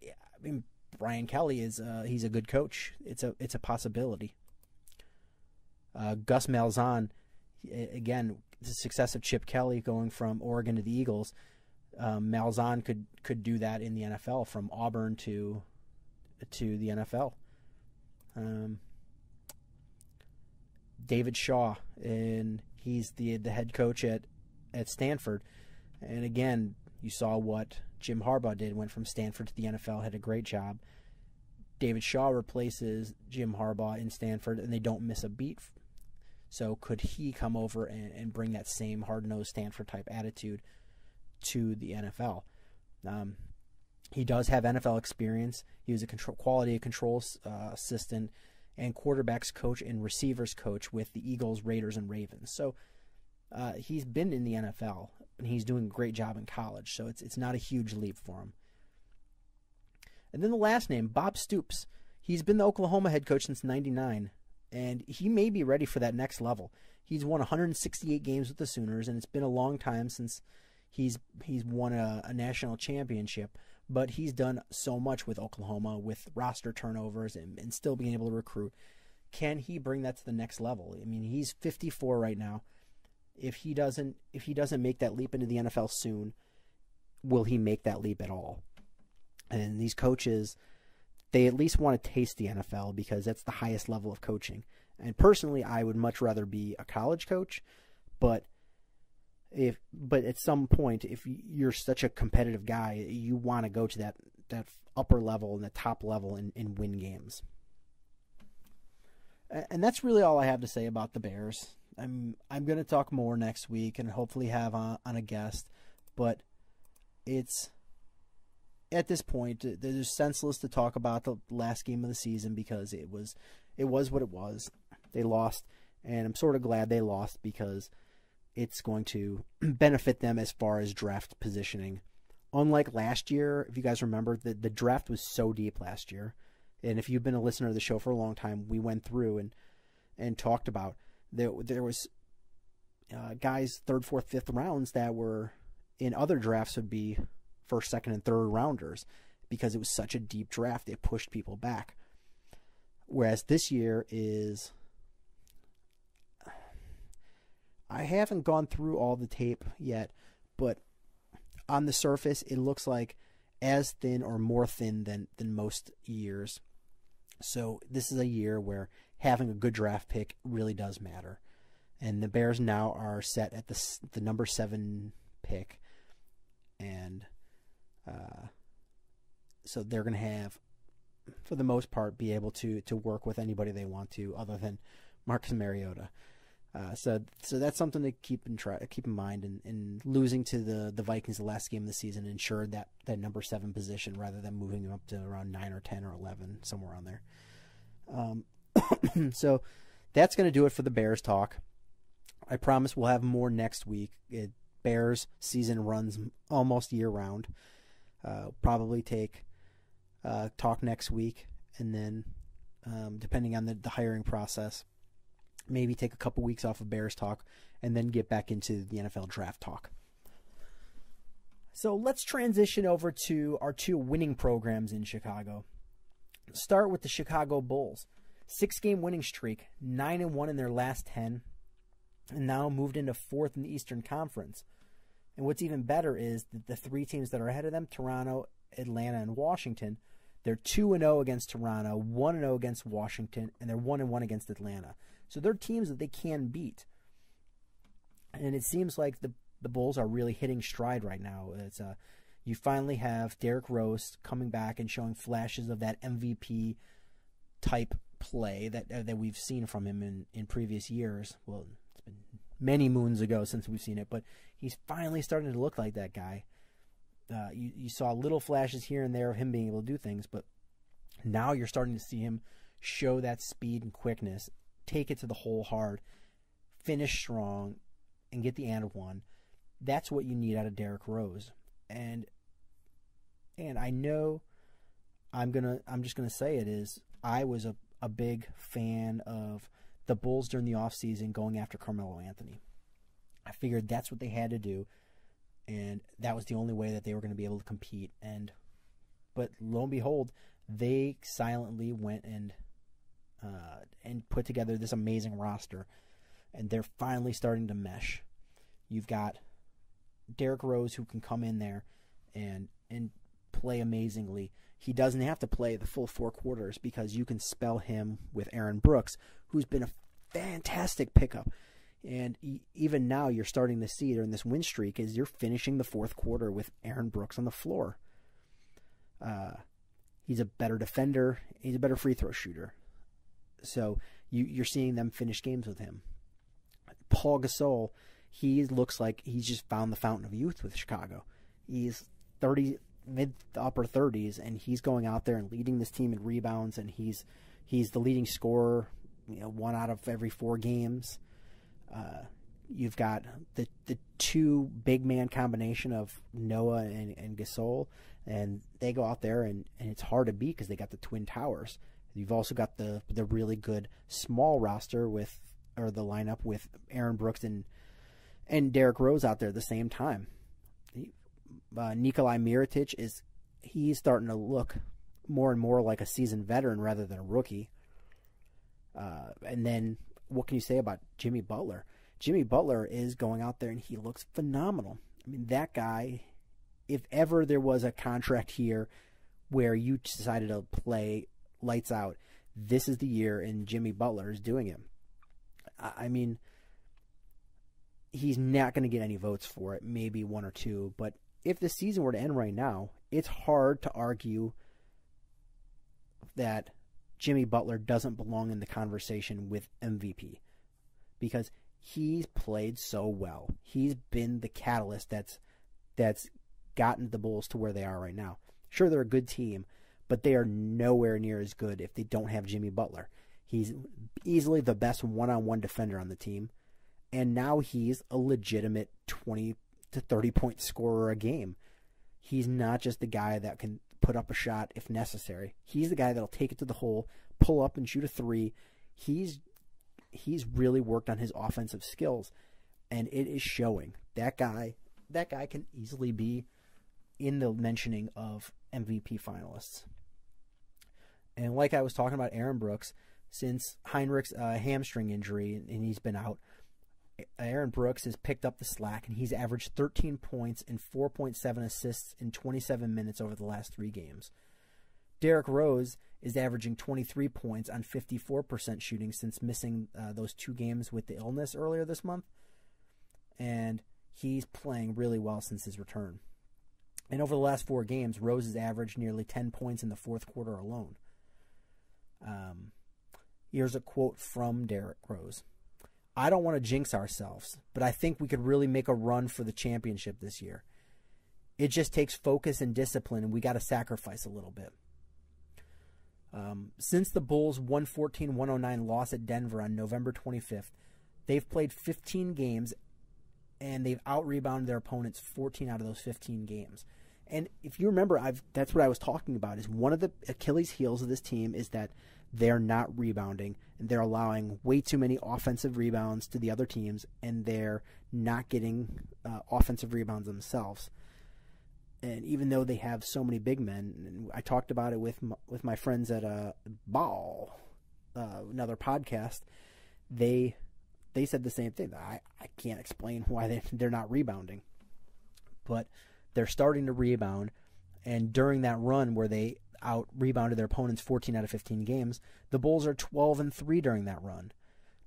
Yeah, I mean, Brian Kelly he's a good coach. It's a possibility. Gus Malzahn, again, the success of Chip Kelly going from Oregon to the Eagles. Malzahn could do that in the NFL, from Auburn to the NFL. David Shaw, and he's the head coach at Stanford. And again, you saw what Jim Harbaugh did, went from Stanford to the NFL, had a great job. David Shaw replaces Jim Harbaugh in Stanford, and they don't miss a beat. So could he come over and bring that same hard-nosed Stanford-type attitude to the NFL? He does have NFL experience. He was a quality control assistant and quarterbacks coach and receivers coach with the Eagles, Raiders, and Ravens. So he's been in the NFL, and he's doing a great job in college. So it's not a huge leap for him. And then the last name, Bob Stoops. He's been the Oklahoma head coach since '99, and he may be ready for that next level. He's won 168 games with the Sooners, and it's been a long time since he's won a national championship. But he's done so much with Oklahoma, with roster turnovers and still being able to recruit. Can he bring that to the next level? I mean, he's 54 right now. If he doesn't make that leap into the NFL soon, will he make that leap at all? And these coaches, they at least want to taste the NFL, because that's the highest level of coaching. And personally, I would much rather be a college coach, but at some point, if you're such a competitive guy, you want to go to that upper level and the top level and win games. And that's really all I have to say about the Bears. I'm going to talk more next week and hopefully have on a guest, but it's at this point it's senseless to talk about the last game of the season, because it was what it was. They lost, and I'm sort of glad they lost, because it's going to benefit them as far as draft positioning. Unlike last year, if you guys remember, the draft was so deep last year. And if you've been a listener to the show for a long time, we went through and talked about there was guys 3rd, 4th, 5th rounds that were in other drafts would be 1st, 2nd, and 3rd rounders, because it was such a deep draft. It pushed people back. Whereas this year is... I haven't gone through all the tape yet, but on the surface, it looks like as thin or more thin than most years. So this is a year where having a good draft pick really does matter. And the Bears now are set at the number 7 pick. And so they're going to have, for the most part, be able to work with anybody they want to, other than Marcus Mariota. So that's something to keep in mind. And losing to the Vikings the last game of the season ensured that number 7 position rather than moving them up to around 9 or 10 or 11, somewhere on there. So that's going to do it for the Bears talk. I promise we'll have more next week. Bears season runs almost year round. Probably take talk next week, and then depending on the hiring process, maybe take a couple weeks off of Bears talk and then get back into the NFL draft talk. So let's transition over to our 2 winning programs in Chicago. Start with the Chicago Bulls. 6-game winning streak, 9-1 in their last 10, and now moved into 4th in the Eastern Conference. And what's even better is that the 3 teams that are ahead of them, Toronto, Atlanta, and Washington, they're 2-0 against Toronto, 1-0 against Washington, and they're 1-1 against Atlanta. So they're teams that they can beat. And it seems like the Bulls are really hitting stride right now. It's you finally have Derrick Rose coming back and showing flashes of that MVP type play that we've seen from him in previous years. Well, it's been many moons ago since we've seen it, but he's finally starting to look like that guy. You saw little flashes here and there of him being able to do things, but now you're starting to see him show that speed and quickness, take it to the hole hard, finish strong, and get the and one. That's what you need out of Derrick Rose. And I know I'm just gonna say it is I was a big fan of the Bulls during the offseason going after Carmelo Anthony. I figured that's what they had to do, and that was the only way that they were going to be able to compete. But lo and behold, they silently went and put together this amazing roster, and they're finally starting to mesh. You've got Derrick Rose who can come in there and play amazingly. He doesn't have to play the full 4 quarters because you can spell him with Aaron Brooks, who's been a fantastic pickup. And even now you're starting to see during this win streak is you're finishing the 4th quarter with Aaron Brooks on the floor. He's a better defender. He's a better free throw shooter. So you're seeing them finish games with him. Paul Gasol, he looks like he's just found the fountain of youth with Chicago. He's 30, mid to upper 30s, and he's going out there and leading this team in rebounds, and he's the leading scorer, 1 out of every 4 games. You've got the 2 big man combination of Noah and Gasol, and they go out there and it's hard to beat because they got the Twin Towers. You've also got the really good small roster the lineup with Aaron Brooks and Derrick Rose out there at the same time. Nikolai Mirotic he's starting to look more and more like a seasoned veteran rather than a rookie. And then what can you say about Jimmy Butler? Jimmy Butler is going out there and he looks phenomenal. I mean, that guy, if ever there was a contract here where you decided to play lights out, this is the year, and Jimmy Butler is doing it. I mean, he's not going to get any votes for it, maybe 1 or 2, but if the season were to end right now, it's hard to argue that Jimmy Butler doesn't belong in the conversation with MVP because he's played so well. He's been the catalyst that's gotten the Bulls to where they are right now. Sure, they're a good team, but they are nowhere near as good if they don't have Jimmy Butler. He's easily the best one-on-one defender on the team, and now he's a legitimate 20 to 30-point scorer a game. He's not just the guy that can put up a shot if necessary. He's the guy that'll take it to the hole, pull up and shoot a 3. He's really worked on his offensive skills, and it is showing. That guy can easily be in the mentioning of MVP finalists. And like I was talking about Aaron Brooks, since Heinrich's hamstring injury and he's been out, Aaron Brooks has picked up the slack, and he's averaged 13 points and 4.7 assists in 27 minutes over the last 3 games. Derrick Rose is averaging 23 points on 54% shooting since missing those 2 games with the illness earlier this month. And he's playing really well since his return. And over the last 4 games, Rose has averaged nearly 10 points in the 4th quarter alone. Here's a quote from Derrick Rose. I don't want to jinx ourselves, but I think we could really make a run for the championship this year. It just takes focus and discipline, and we got to sacrifice a little bit. Since the Bulls' 114-109 loss at Denver on November 25th, they've played 15 games, and they've out-rebounded their opponents 14 out of those 15 games. And if you remember, that's what I was talking about, is one of the Achilles heels of this team is that they're not rebounding, and they're allowing way too many offensive rebounds to the other teams, and they're not getting offensive rebounds themselves. And even though they have so many big men, and I talked about it with my friends at Ball, another podcast, they said the same thing. I can't explain why they're not rebounding, but they're starting to rebound. And during that run where they out rebounded their opponents 14 out of 15 games, the Bulls are 12-3 during that run.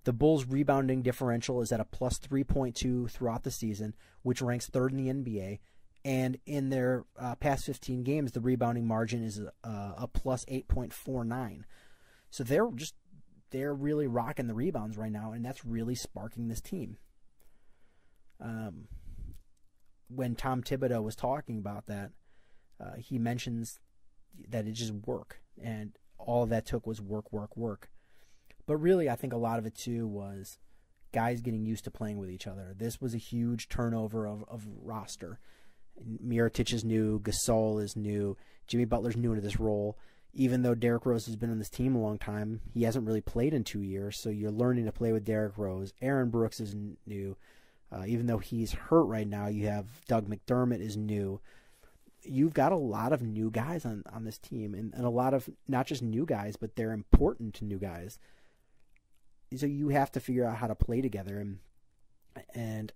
The Bulls' rebounding differential is at a plus 3.2 throughout the season, which ranks third in the NBA. And in their past 15 games, the rebounding margin is a plus 8.49. So they're really rocking the rebounds right now, and that's really sparking this team. When Tom Thibodeau was talking about that, he mentions that it's just work, and all of that took was work. But really, I think a lot of it too was guys getting used to playing with each other. This was a huge turnover of roster. Mirotic is new, Gasol is new, Jimmy Butler's new into this role. Even though Derrick Rose has been on this team a long time, he hasn't really played in 2 years, so you're learning to play with Derrick Rose. Aaron Brooks is new. Even though he's hurt right now, you have Doug McDermott is new. You've got a lot of new guys on this team, and a lot of not just new guys, but they're important new guys. So you have to figure out how to play together, and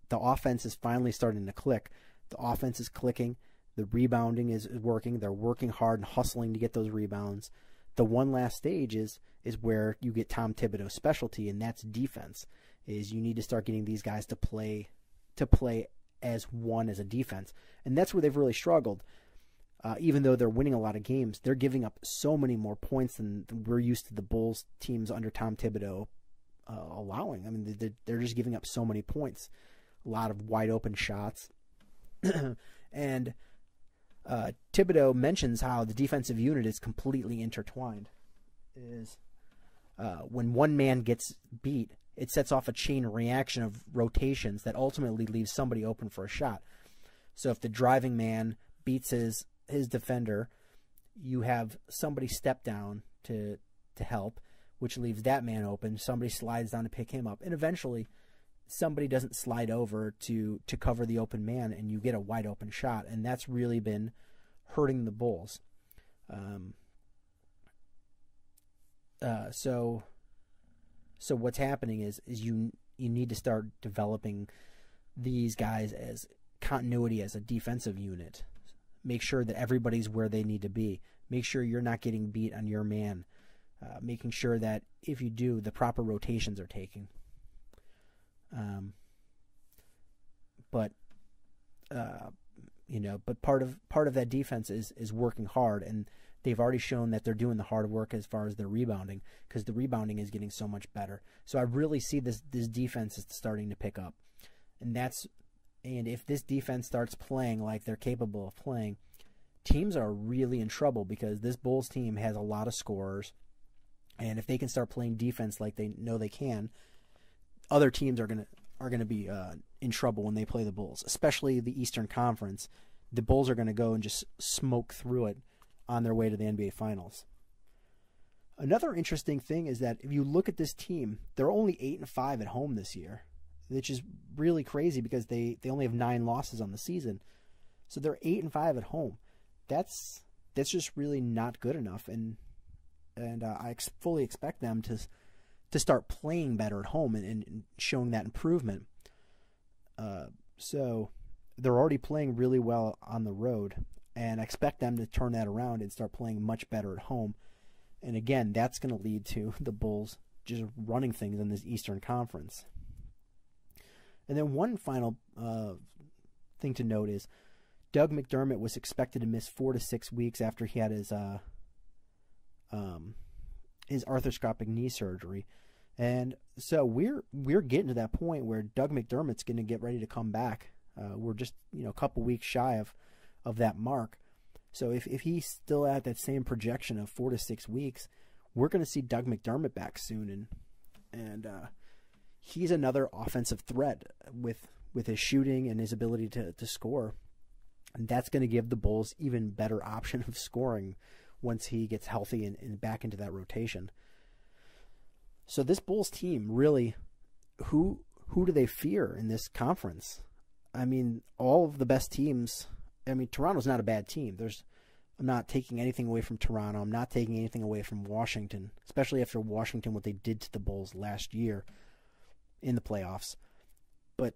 the offense is finally starting to click. The offense is clicking. The rebounding is working. They're working hard and hustling to get those rebounds. The one last stage is where you get Tom Thibodeau's specialty, and that's defense. Is you need to start getting these guys to play as one as a defense, and that's where they've really struggled. Even though they're winning a lot of games, they're giving up so many more points than we're used to the Bulls teams under Tom Thibodeau allowing. I mean, they're just giving up so many points, a lot of wide open shots. And Thibodeau mentions how the defensive unit is completely intertwined. When one man gets beat, it sets off a chain reaction of rotations that ultimately leaves somebody open for a shot. So if the driving man beats his defender, you have somebody step down to help, which leaves that man open. Somebody slides down to pick him up, and eventually somebody doesn't slide over to cover the open man, and you get a wide open shot, and that's really been hurting the Bulls. So what's happening is you need to start developing these guys as continuity as a defensive unit. Make sure that everybody's where they need to be. Make sure you're not getting beat on your man. Making sure that if you do, the proper rotations are taken. But part of that defense is working hard, and they've already shown that they're doing the hard work as far as their rebounding, because the rebounding is getting so much better. So I really see this defense is starting to pick up, and if this defense starts playing like they're capable of playing, teams are really in trouble, because this Bulls team has a lot of scorers, and if they can start playing defense like they know they can, other teams are gonna be in trouble when they play the Bulls, especially the Eastern Conference. The Bulls are going to go and just smoke through it on their way to the NBA Finals. Another interesting thing is that if you look at this team, they're only 8-5 at home this year, which is really crazy because they only have 9 losses on the season. So they're 8-5 at home. That's just really not good enough, and I fully expect them to start playing better at home and showing that improvement. So they're already playing really well on the road, and I expect them to turn that around and start playing much better at home. And again, that's going to lead to the Bulls just running things in this Eastern Conference. And then one final thing to note is Doug McDermott was expected to miss 4 to 6 weeks after he had his arthroscopic knee surgery. And so we're getting to that point where Doug McDermott's going to get ready to come back. We're just a couple weeks shy of that mark. So if he's still at that same projection of 4 to 6 weeks, we're going to see Doug McDermott back soon, and he's another offensive threat with his shooting and his ability to score, and that's going to give the Bulls even better option of scoring once he gets healthy and back into that rotation. So this Bulls team really, who do they fear in this conference? I mean, all of the best teams. I mean, Toronto's not a bad team. I'm not taking anything away from Toronto. I'm not taking anything away from Washington, especially after Washington, what they did to the Bulls last year in the playoffs. But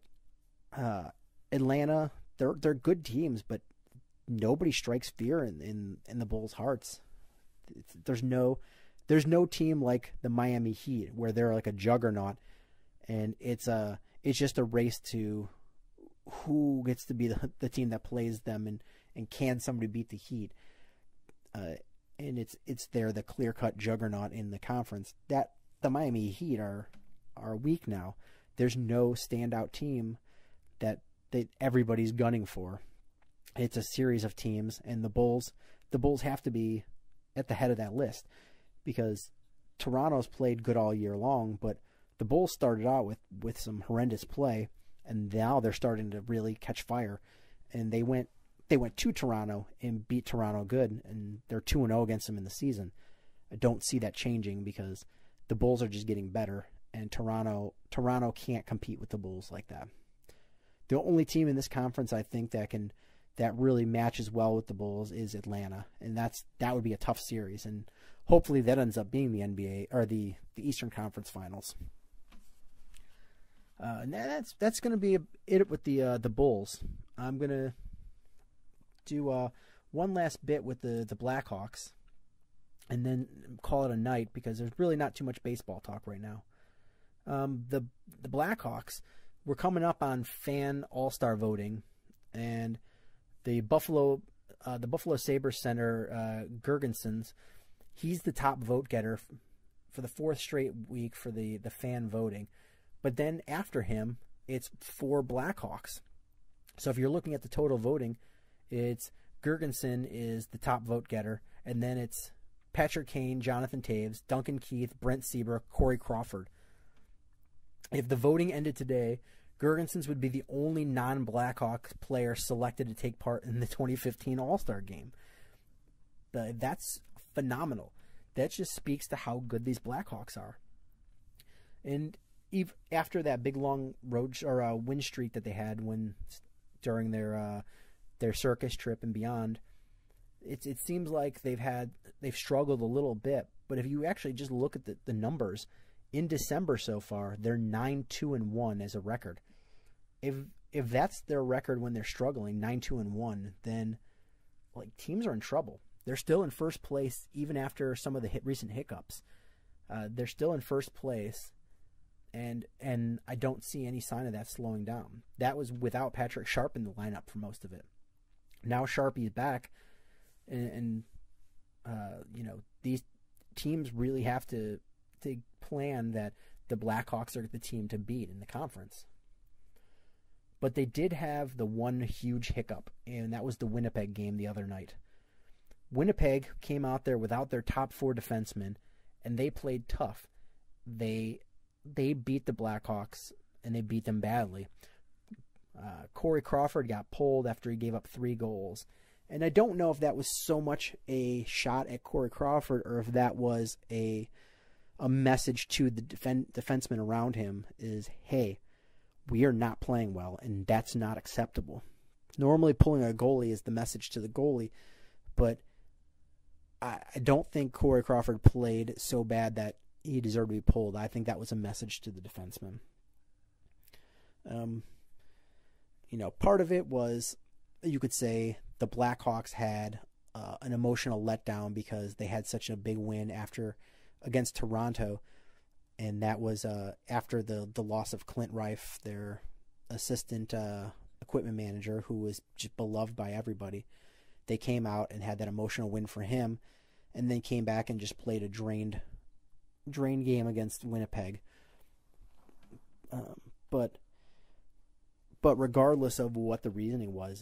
Atlanta, they're good teams, but nobody strikes fear in the Bulls' hearts. There's no team like the Miami Heat where they're like a juggernaut, and it's just a race to who gets to be the team that plays them, and can somebody beat the Heat? And it's the clear-cut juggernaut in the conference. That the Miami Heat are weak now. There's no standout team that everybody's gunning for. It's a series of teams, and the Bulls have to be at the head of that list, because Toronto's played good all year long, but the Bulls started out with some horrendous play, and now they're starting to really catch fire. And they went to Toronto and beat Toronto good, and they're 2-0 against them in the season. I don't see that changing because the Bulls are just getting better, and Toronto can't compete with the Bulls like that. The only team in this conference I think that really matches well with the Bulls is Atlanta, and that would be a tough series, and hopefully that ends up being the NBA or the Eastern Conference Finals. And that's going to be it with the Bulls. I'm going to do one last bit with the Blackhawks, and then call it a night because there's really not too much baseball talk right now. The Blackhawks, we're coming up on fan all-star voting, and the Buffalo Sabres center Girgensons, he's the top vote getter for the 4th straight week for the fan voting. But then after him, it's 4 Blackhawks. So if you're looking at the total voting, it's Girgensson is the top vote getter, and then it's Patrick Kane, Jonathan Taves, Duncan Keith, Brent Seabrook, Corey Crawford. If the voting ended today, Girgensons would be the only non-Blackhawks player selected to take part in the 2015 All-Star Game. That's phenomenal. That just speaks to how good these Blackhawks are. And after that big long win streak that they had during their circus trip and beyond, it seems like they've struggled a little bit. But if you actually just look at the numbers in December so far, they're 9-2-1 as a record. If that's their record when they're struggling, 9-2-1, then teams are in trouble. They're still in first place even after some of the recent hiccups. They're still in first place. And I don't see any sign of that slowing down. That was without Patrick Sharp in the lineup for most of it. Now Sharpie's back, and these teams really have to plan that the Blackhawks are the team to beat in the conference. But they did have the one huge hiccup, and that was the Winnipeg game the other night. Winnipeg came out there without their top 4 defensemen, and they played tough. They beat the Blackhawks, and they beat them badly. Corey Crawford got pulled after he gave up 3 goals. And I don't know if that was so much a shot at Corey Crawford or if that was a message to the defensemen around him is, hey, we are not playing well, and that's not acceptable. Normally pulling a goalie is the message to the goalie, but I don't think Corey Crawford played so bad that he deserved to be pulled. I think that was a message to the defenseman. Part of it was, you could say, the Blackhawks had an emotional letdown because they had such a big win against Toronto, and that was after the loss of Clint Reif, their assistant equipment manager, who was just beloved by everybody. They came out and had that emotional win for him, and then came back and just played a drained game against Winnipeg. But regardless of what the reasoning was,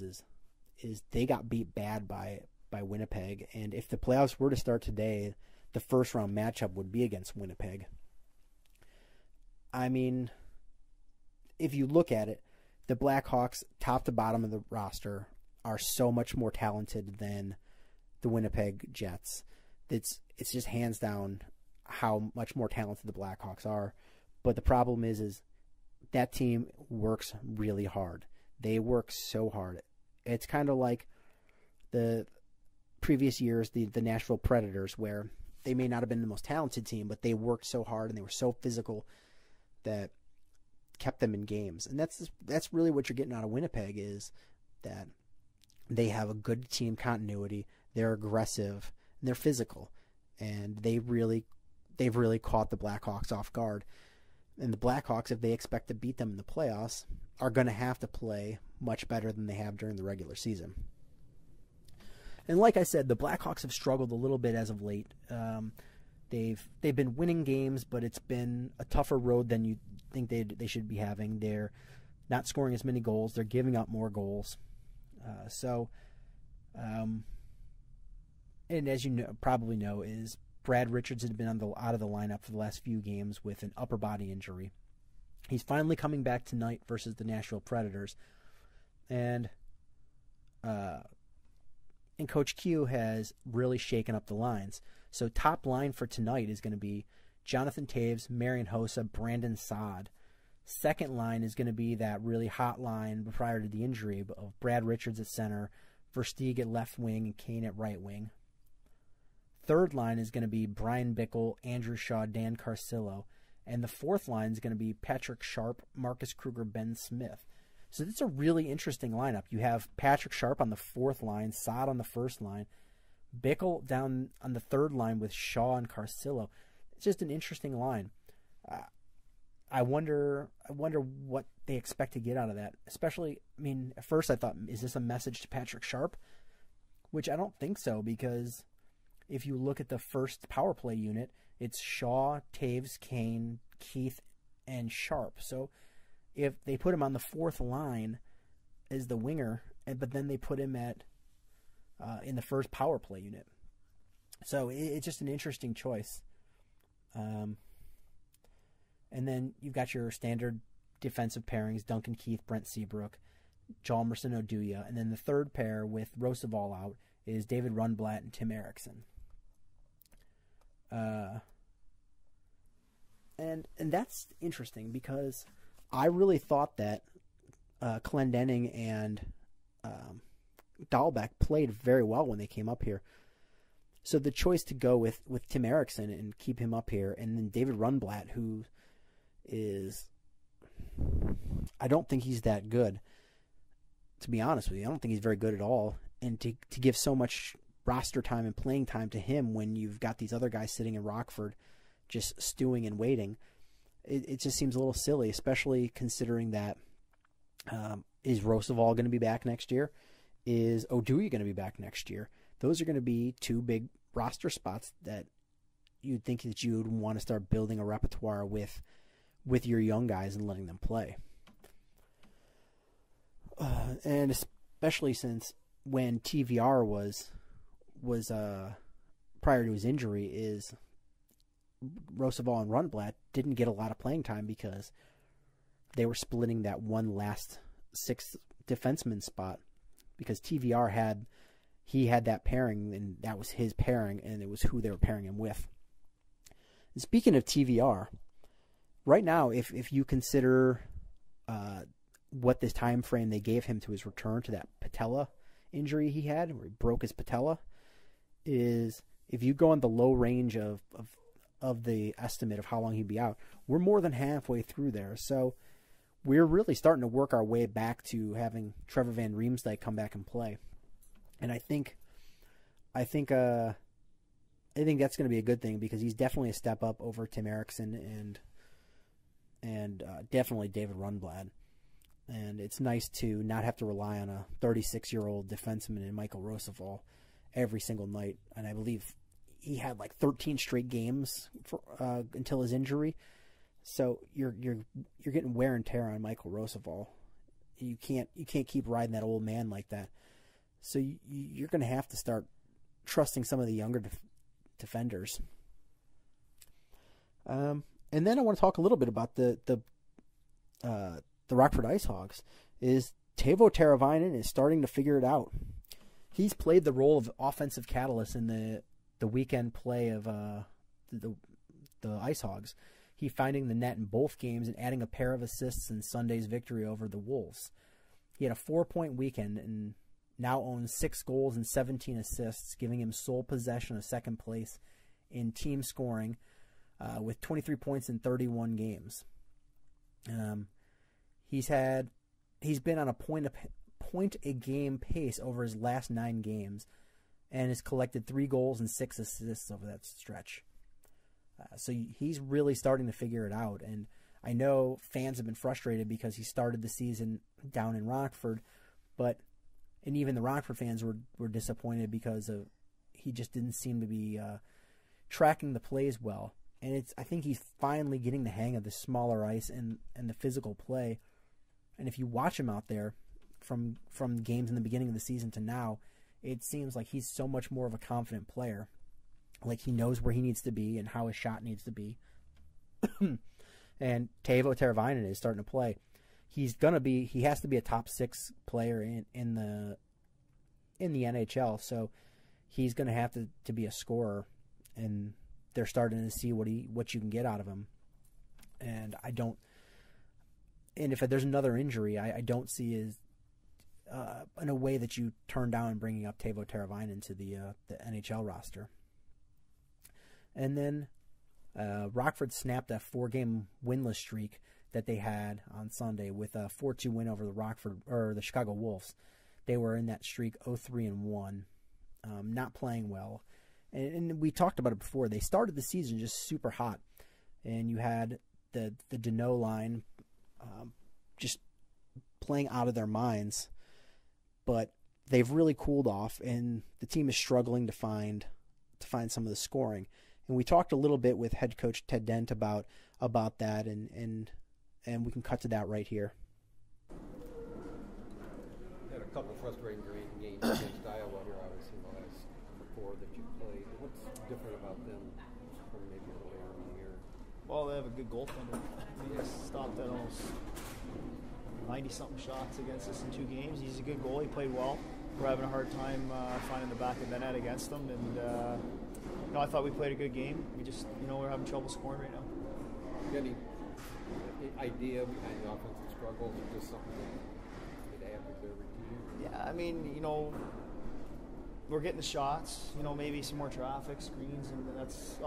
is they got beat bad by Winnipeg, and if the playoffs were to start today, the first round matchup would be against Winnipeg. I mean, if you look at it, the Blackhawks, top to bottom of the roster, are so much more talented than the Winnipeg Jets. It's just hands down how much more talented the Blackhawks are. But the problem is that team works really hard. They work so hard. It's kind of like the previous years, the Nashville Predators, where they may not have been the most talented team, but they worked so hard and they were so physical that kept them in games. And that's really what you're getting out of Winnipeg, is that they have a good team continuity, they're aggressive, and they're physical. And they've really caught the Blackhawks off guard. And the Blackhawks, if they expect to beat them in the playoffs, are going to have to play much better than they have during the regular season. And like I said, the Blackhawks have struggled a little bit as of late. They've been winning games, but it's been a tougher road than you think they should be having. They're not scoring as many goals. They're giving up more goals. And as you probably know, is Brad Richards had been out of the lineup for the last few games with an upper body injury. He's finally coming back tonight versus the Nashville Predators. And Coach Q has really shaken up the lines. So top line for tonight is going to be Jonathan Toews, Marian Hossa, Brandon Saad. Second line is going to be that really hot line prior to the injury of Brad Richards at center, Versteeg at left wing, and Kane at right wing. Third line is going to be Brian Bickle, Andrew Shaw, Dan Carcillo. And the fourth line is going to be Patrick Sharp, Marcus Kruger, Ben Smith. So that's a really interesting lineup. You have Patrick Sharp on the fourth line, Saad on the first line, Bickle down on the third line with Shaw and Carcillo. It's just an interesting line. I wonder what they expect to get out of that. Especially, I mean, at first I thought, is this a message to Patrick Sharp? Which I don't think so, because if you look at the first power play unit, it's Shaw, Toews, Kane, Keith, and Sharp. So if they put him on the fourth line as the winger, but then they put him at in the first power play unit. So it's just an interesting choice. And then you've got your standard defensive pairings, Duncan Keith, Brent Seabrook, Hjalmarsson, Oduya. And then the third pair with Roosevelt out is David Rundblatt and Tim Eriksson. And that's interesting, because I really thought that Clendening and Dahlbeck played very well when they came up here. So the choice to go with Tim Eriksson and keep him up here, and then David Rundblatt, who is, I don't think he's that good, to be honest with you. I don't think he's very good at all. And to give so much roster time and playing time to him when you've got these other guys sitting in Rockford just stewing and waiting, it just seems a little silly, especially considering that is Roosevelt going to be back next year? Is Oduya going to be back next year? Those are going to be two big roster spots that you'd think that you would want to start building a repertoire with your young guys and letting them play. And especially since when TVR was prior to his injury, is Roosevelt and Rundblatt didn't get a lot of playing time because they were splitting that one last sixth defenseman spot, because TVR had that pairing, and that was his pairing, and it was who they were pairing him with. And speaking of TVR, right now, if you consider what this time frame they gave him to his return to that patella injury he had, where he broke his patella, is if you go on the low range of the estimate of how long he'd be out, we're more than halfway through there. So we're really starting to work our way back to having Trevor Van Riemsdyk come back and play. And I think that's going to be a good thing, because he's definitely a step up over Tim Eriksson and definitely David Rundblatt. And it's nice to not have to rely on a 36-year-old defenseman in Michael Roosevelt every single night. And I believe he had like 13 straight games until his injury. So you're getting wear and tear on Michael Roosevelt You can't keep riding that old man like that. So you're going to have to start trusting some of the younger defenders. And then I want to talk a little bit about the Rockford IceHogs. Is Teuvo Teravainen is starting to figure it out. He's played the role of offensive catalyst in the weekend play of the IceHogs. He finding the net in both games and adding a pair of assists in Sunday's victory over the Wolves. He had a 4-point weekend and now owns 6 goals and 17 assists, giving him sole possession of second place in team scoring with 23 points in 31 games. He's been on a point a game pace over his last 9 games and has collected 3 goals and 6 assists over that stretch. So he's really starting to figure it out. And I know fans have been frustrated because he started the season down in Rockford, and even the Rockford fans were disappointed because he just didn't seem to be tracking the plays well. And I think he's finally getting the hang of the smaller ice and the physical play. And if you watch him out there from games in the beginning of the season to now, it seems like he's so much more of a confident player. Like he knows where he needs to be and how his shot needs to be. And Teuvo Teravainen is starting to play. He has to be a top 6 player in the NHL. So he's going to have to be a scorer, and they're starting to see what you can get out of him. And if there's another injury, I don't see in a way that you turn down bringing up Teuvo Teravainen to the NHL roster. And then Rockford snapped a 4-game winless streak that they had on Sunday with a 4-2 win over the Chicago Wolves. They were in that streak 0-3-1, not playing well. And we talked about it before. They started the season just super hot, and you had the Deneau line just playing out of their minds. But they've really cooled off, and the team is struggling to find some of the scoring. And we talked a little bit with head coach Ted Dent about that, and we can cut to that right here. Had a couple of frustrating games against Iowa here, obviously, the last 4 that you played. What's different about them from maybe earlier in the year? Well, they have a good goaltender. He just stopped at almost 90-something shots against us in 2 games. He's a good goalie. He played well. We're having a hard time finding the back of the net against them, and I thought we played a good game. We just, we're having trouble scoring right now. Any idea behind the offensive struggles, or just something that happens every team? Yeah, I mean, we're getting the shots. Maybe some more traffic, screens, and that's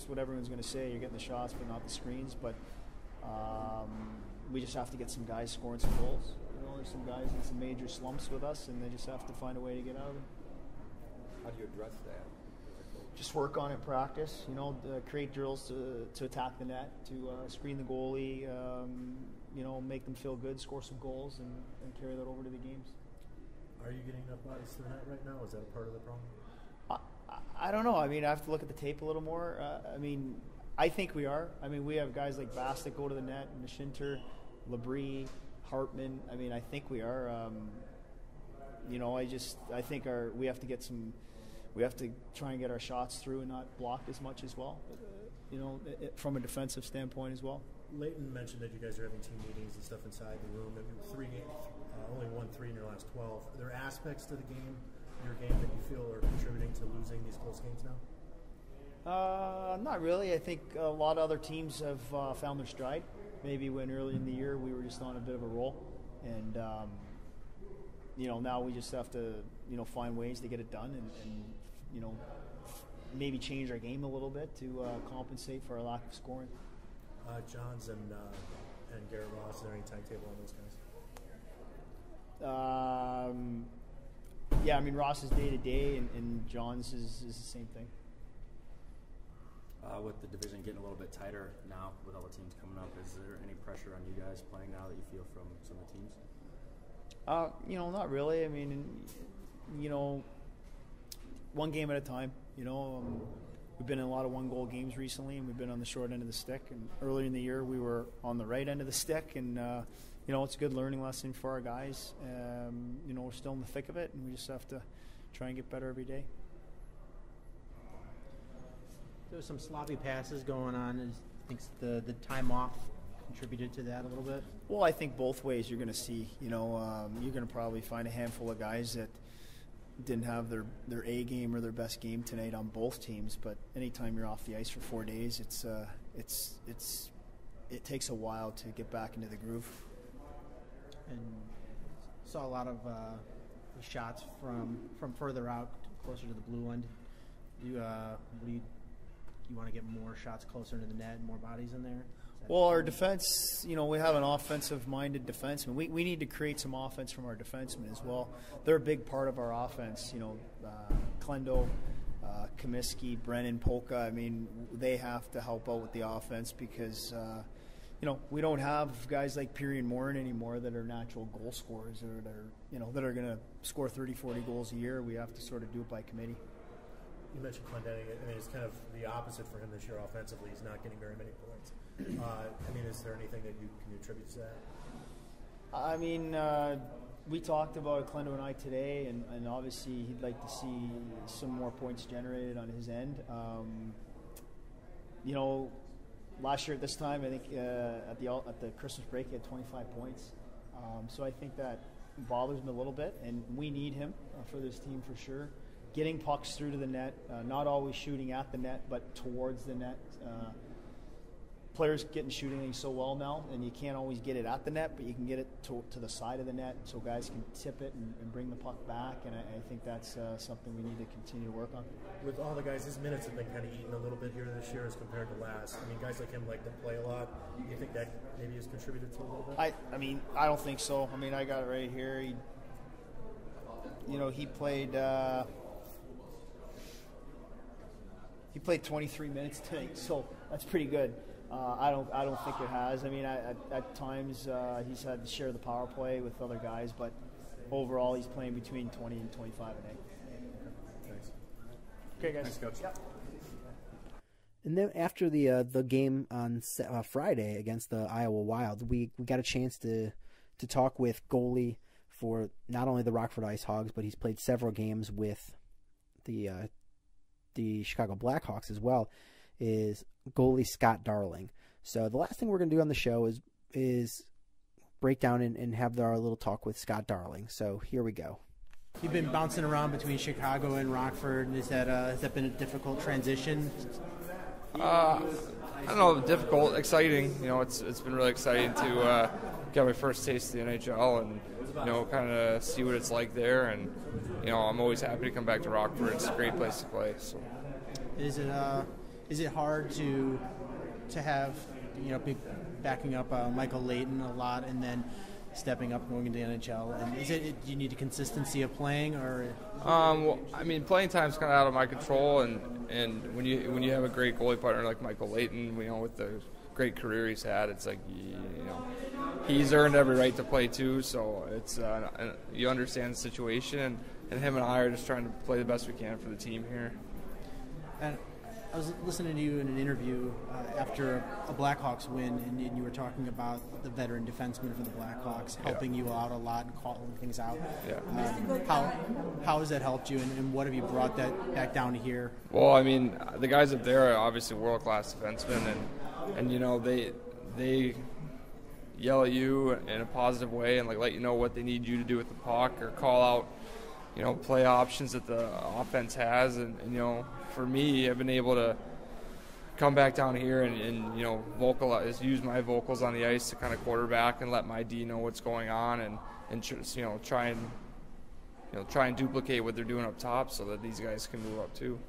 what everyone's going to say. You're getting the shots, but not the screens. But we just have to get some guys scoring some goals. There's some guys in some major slumps with us, and they just have to find a way to get out of them. How do you address that? Just work on it, practice. Create drills to attack the net, to screen the goalie. Make them feel good, score some goals, and carry that over to the games. Are you getting enough bodies to the net right now? Is that a part of the problem? I don't know. I mean, I have to look at the tape a little more. I think we are. We have guys like Bass that go to the net, Nishinter, Labrie, Hartman. I think we are. I think we have to get some. We have to try and get our shots through and not blocked as much as well. From a defensive standpoint as well. Leighton mentioned that you guys are having team meetings and stuff inside the room. Only won 3 in your last 12. Are there aspects to your game that you feel are contributing to losing these close games now? Not really. I think a lot of other teams have found their stride. Maybe when early in the year we were just on a bit of a roll, and now we just have to find ways to get it done and maybe change our game a little bit to compensate for our lack of scoring. Johns and Garrett Ross, is there any timetable on those guys? Ross is day to day, and Johns is the same thing. With the division getting a little bit tighter now, with all the teams coming up, is there any pressure on you guys playing now that you feel from some of the teams? Not really. One game at a time. we've been in a lot of one-goal games recently, and we've been on the short end of the stick. And earlier in the year, we were on the right end of the stick, and it's a good learning lesson for our guys. We're still in the thick of it, and we just have to try and get better every day. There was some sloppy passes going on. I think the time off contributed to that a little bit. Well, I think both ways you're going to see. You're going to probably find a handful of guys that didn't have their A game or their best game tonight on both teams. But anytime you're off the ice for 4 days, it takes a while to get back into the groove. And saw a lot of shots from further out, closer to the blue end. You want to get more shots closer to the net, more bodies in there? Well, our defense, we have an offensive-minded defenseman. We need to create some offense from our defensemen as well. They're a big part of our offense. Klendo, McCaskey, Brennan, Polka. I mean, they have to help out with the offense because, we don't have guys like Peary and Morin anymore that are natural goal scorers or that are going to score 30, 40 goals a year. We have to sort of do it by committee. You mentioned Clendenning. I mean, it's kind of the opposite for him this year offensively. He's not getting very many points. Is there anything that you can attribute to that? We talked about Klendo and I today, and obviously he'd like to see some more points generated on his end. Last year at this time, I think at the Christmas break he had 25 points. So I think that bothers him a little bit, and we need him for this team for sure. Getting pucks through to the net, not always shooting at the net, but towards the net. Players getting shooting so well now, and you can't always get it at the net, but you can get it to the side of the net so guys can tip it and bring the puck back, and I think that's something we need to continue to work on. With all the guys, his minutes have been kind of eaten a little bit here this year as compared to last. I mean, guys like him like to play a lot. Do you think that maybe has contributed to a little bit? I don't think so. I mean, I got it right here. He played... He played 23 minutes tonight, so that's pretty good. I don't think it has. I mean, at times he's had to share the power play with other guys, but overall he's playing between 20 and 25 a day. Thanks. Okay, guys. Thanks, Coach. Yep. And then after the game on Friday against the Iowa Wild, we got a chance to talk with goalie for not only the Rockford IceHogs, but he's played several games with the Chicago Blackhawks as well, is goalie Scott Darling. So the last thing we're going to do on the show is break down and have our little talk with Scott Darling. So here we go. You've been bouncing around between Chicago and Rockford. Has that been a difficult transition? I don't know, difficult, exciting. It's been really exciting to get my first taste of the NHL and kind of see what it's like there. And I'm always happy to come back to Rockford. It's a great place to play. So, is it hard to have be backing up Michael Layton a lot and then stepping up going into the NHL? And do you need a consistency of playing or? Playing time's kind of out of my control, and when you have a great goalie partner like Michael Layton, with the great career he's had, it's like he's earned every right to play too. So it's you understand the situation, and him and I are just trying to play the best we can for the team here. And I was listening to you in an interview after a Blackhawks win, and you were talking about the veteran defenseman for the Blackhawks helping you out a lot and calling things out. Yeah. How has that helped you, and what have you brought that back down to here? Well, the guys up there are obviously world-class defensemen, and they yell at you in a positive way and let you know what they need you to do with the puck or call out play options that the offense has, and for me, I've been able to come back down here and vocalize, use my vocals on the ice to kind of quarterback and let my D know what's going on, and try and duplicate what they're doing up top so that these guys can move up too.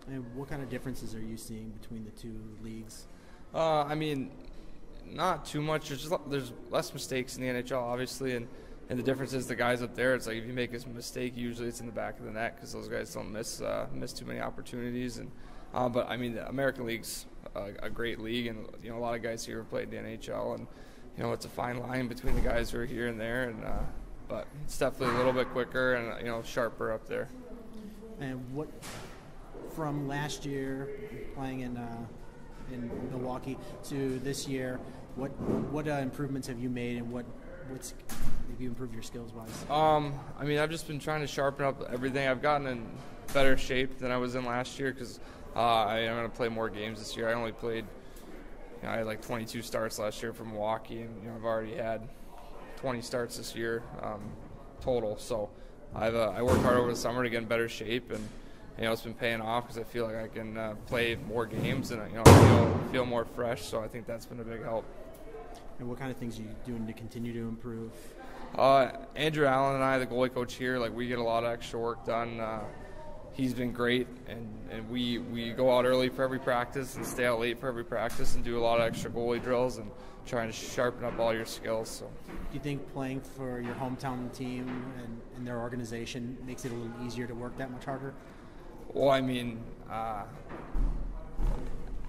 And what kind of differences are you seeing between the two leagues? Not too much. There's less mistakes in the NHL, obviously, and the difference is the guys up there, it's like if you make a mistake, usually it's in the back of the net because those guys don't miss too many opportunities. But the American League's a great league, and a lot of guys here have played in the NHL, and it's a fine line between the guys who are here and there, and but it's definitely a little bit quicker and sharper up there. And what from last year playing in Milwaukee to this year? What improvements have you made, and what's have you improved your skills wise? I mean, I've just been trying to sharpen up everything. I've gotten in better shape than I was in last year because I'm going to play more games this year. I only played, I had like 22 starts last year for Milwaukee, and I've already had 20 starts this year total. So I worked hard over the summer to get in better shape, and it's been paying off because I feel like I can play more games and feel more fresh. So I think that's been a big help. And what kind of things are you doing to continue to improve? Andrew Allen and I, the goalie coach here, we get a lot of extra work done. He's been great, and we go out early for every practice and stay out late for every practice and do a lot of extra goalie drills and trying to sharpen up all your skills. So, do you think playing for your hometown team and their organization makes it a little easier to work that much harder? Well, I mean,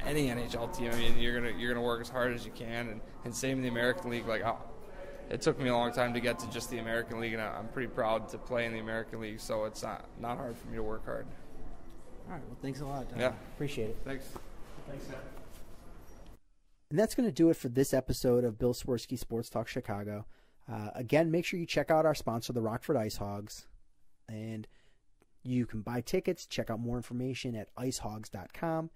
any NHL team, you're gonna work as hard as you can, and same in the American League. It took me a long time to get to just the American League, and I'm pretty proud to play in the American League. So it's not hard for me to work hard. All right. Well, thanks a lot. Yeah, appreciate it. Thanks. And that's going to do it for this episode of Bill Swerski Sports Talk Chicago. Again, make sure you check out our sponsor, the Rockford IceHogs, and you can buy tickets. Check out more information at icehogs.com.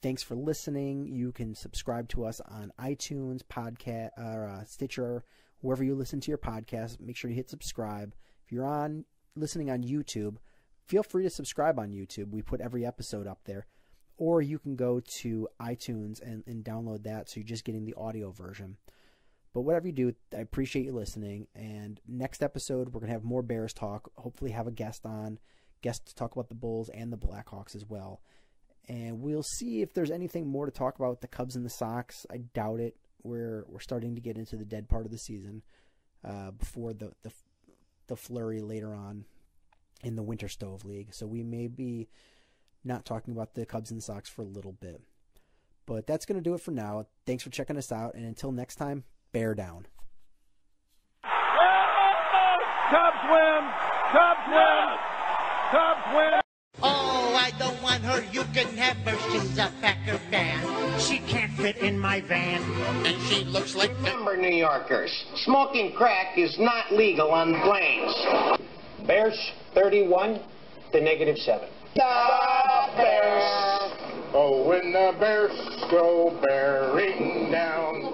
Thanks for listening. You can subscribe to us on iTunes, podcast, or Stitcher, wherever you listen to your podcast. Make sure you hit subscribe. If you're listening on YouTube, feel free to subscribe on YouTube. We put every episode up there. Or you can go to iTunes and download that, so you're just getting the audio version. But whatever you do, I appreciate you listening. And next episode, we're going to have more Bears talk. Hopefully have a guest to talk about the Bulls and the Blackhawks as well. And we'll see if there's anything more to talk about with the Cubs and the Sox. I doubt it. We're starting to get into the dead part of the season before the flurry later on in the Winter Stove League. So we may be not talking about the Cubs and the Sox for a little bit. But that's going to do it for now. Thanks for checking us out. And until next time, bear down. Cubs win! Cubs win! Cubs win! Oh, I don't want her. You can have her. She's a Packer fan. She can't fit in my van. And she looks like... Remember, New Yorkers, smoking crack is not legal on planes. Bears 31 to -7. The Bears. Oh, when the Bears go bearing down.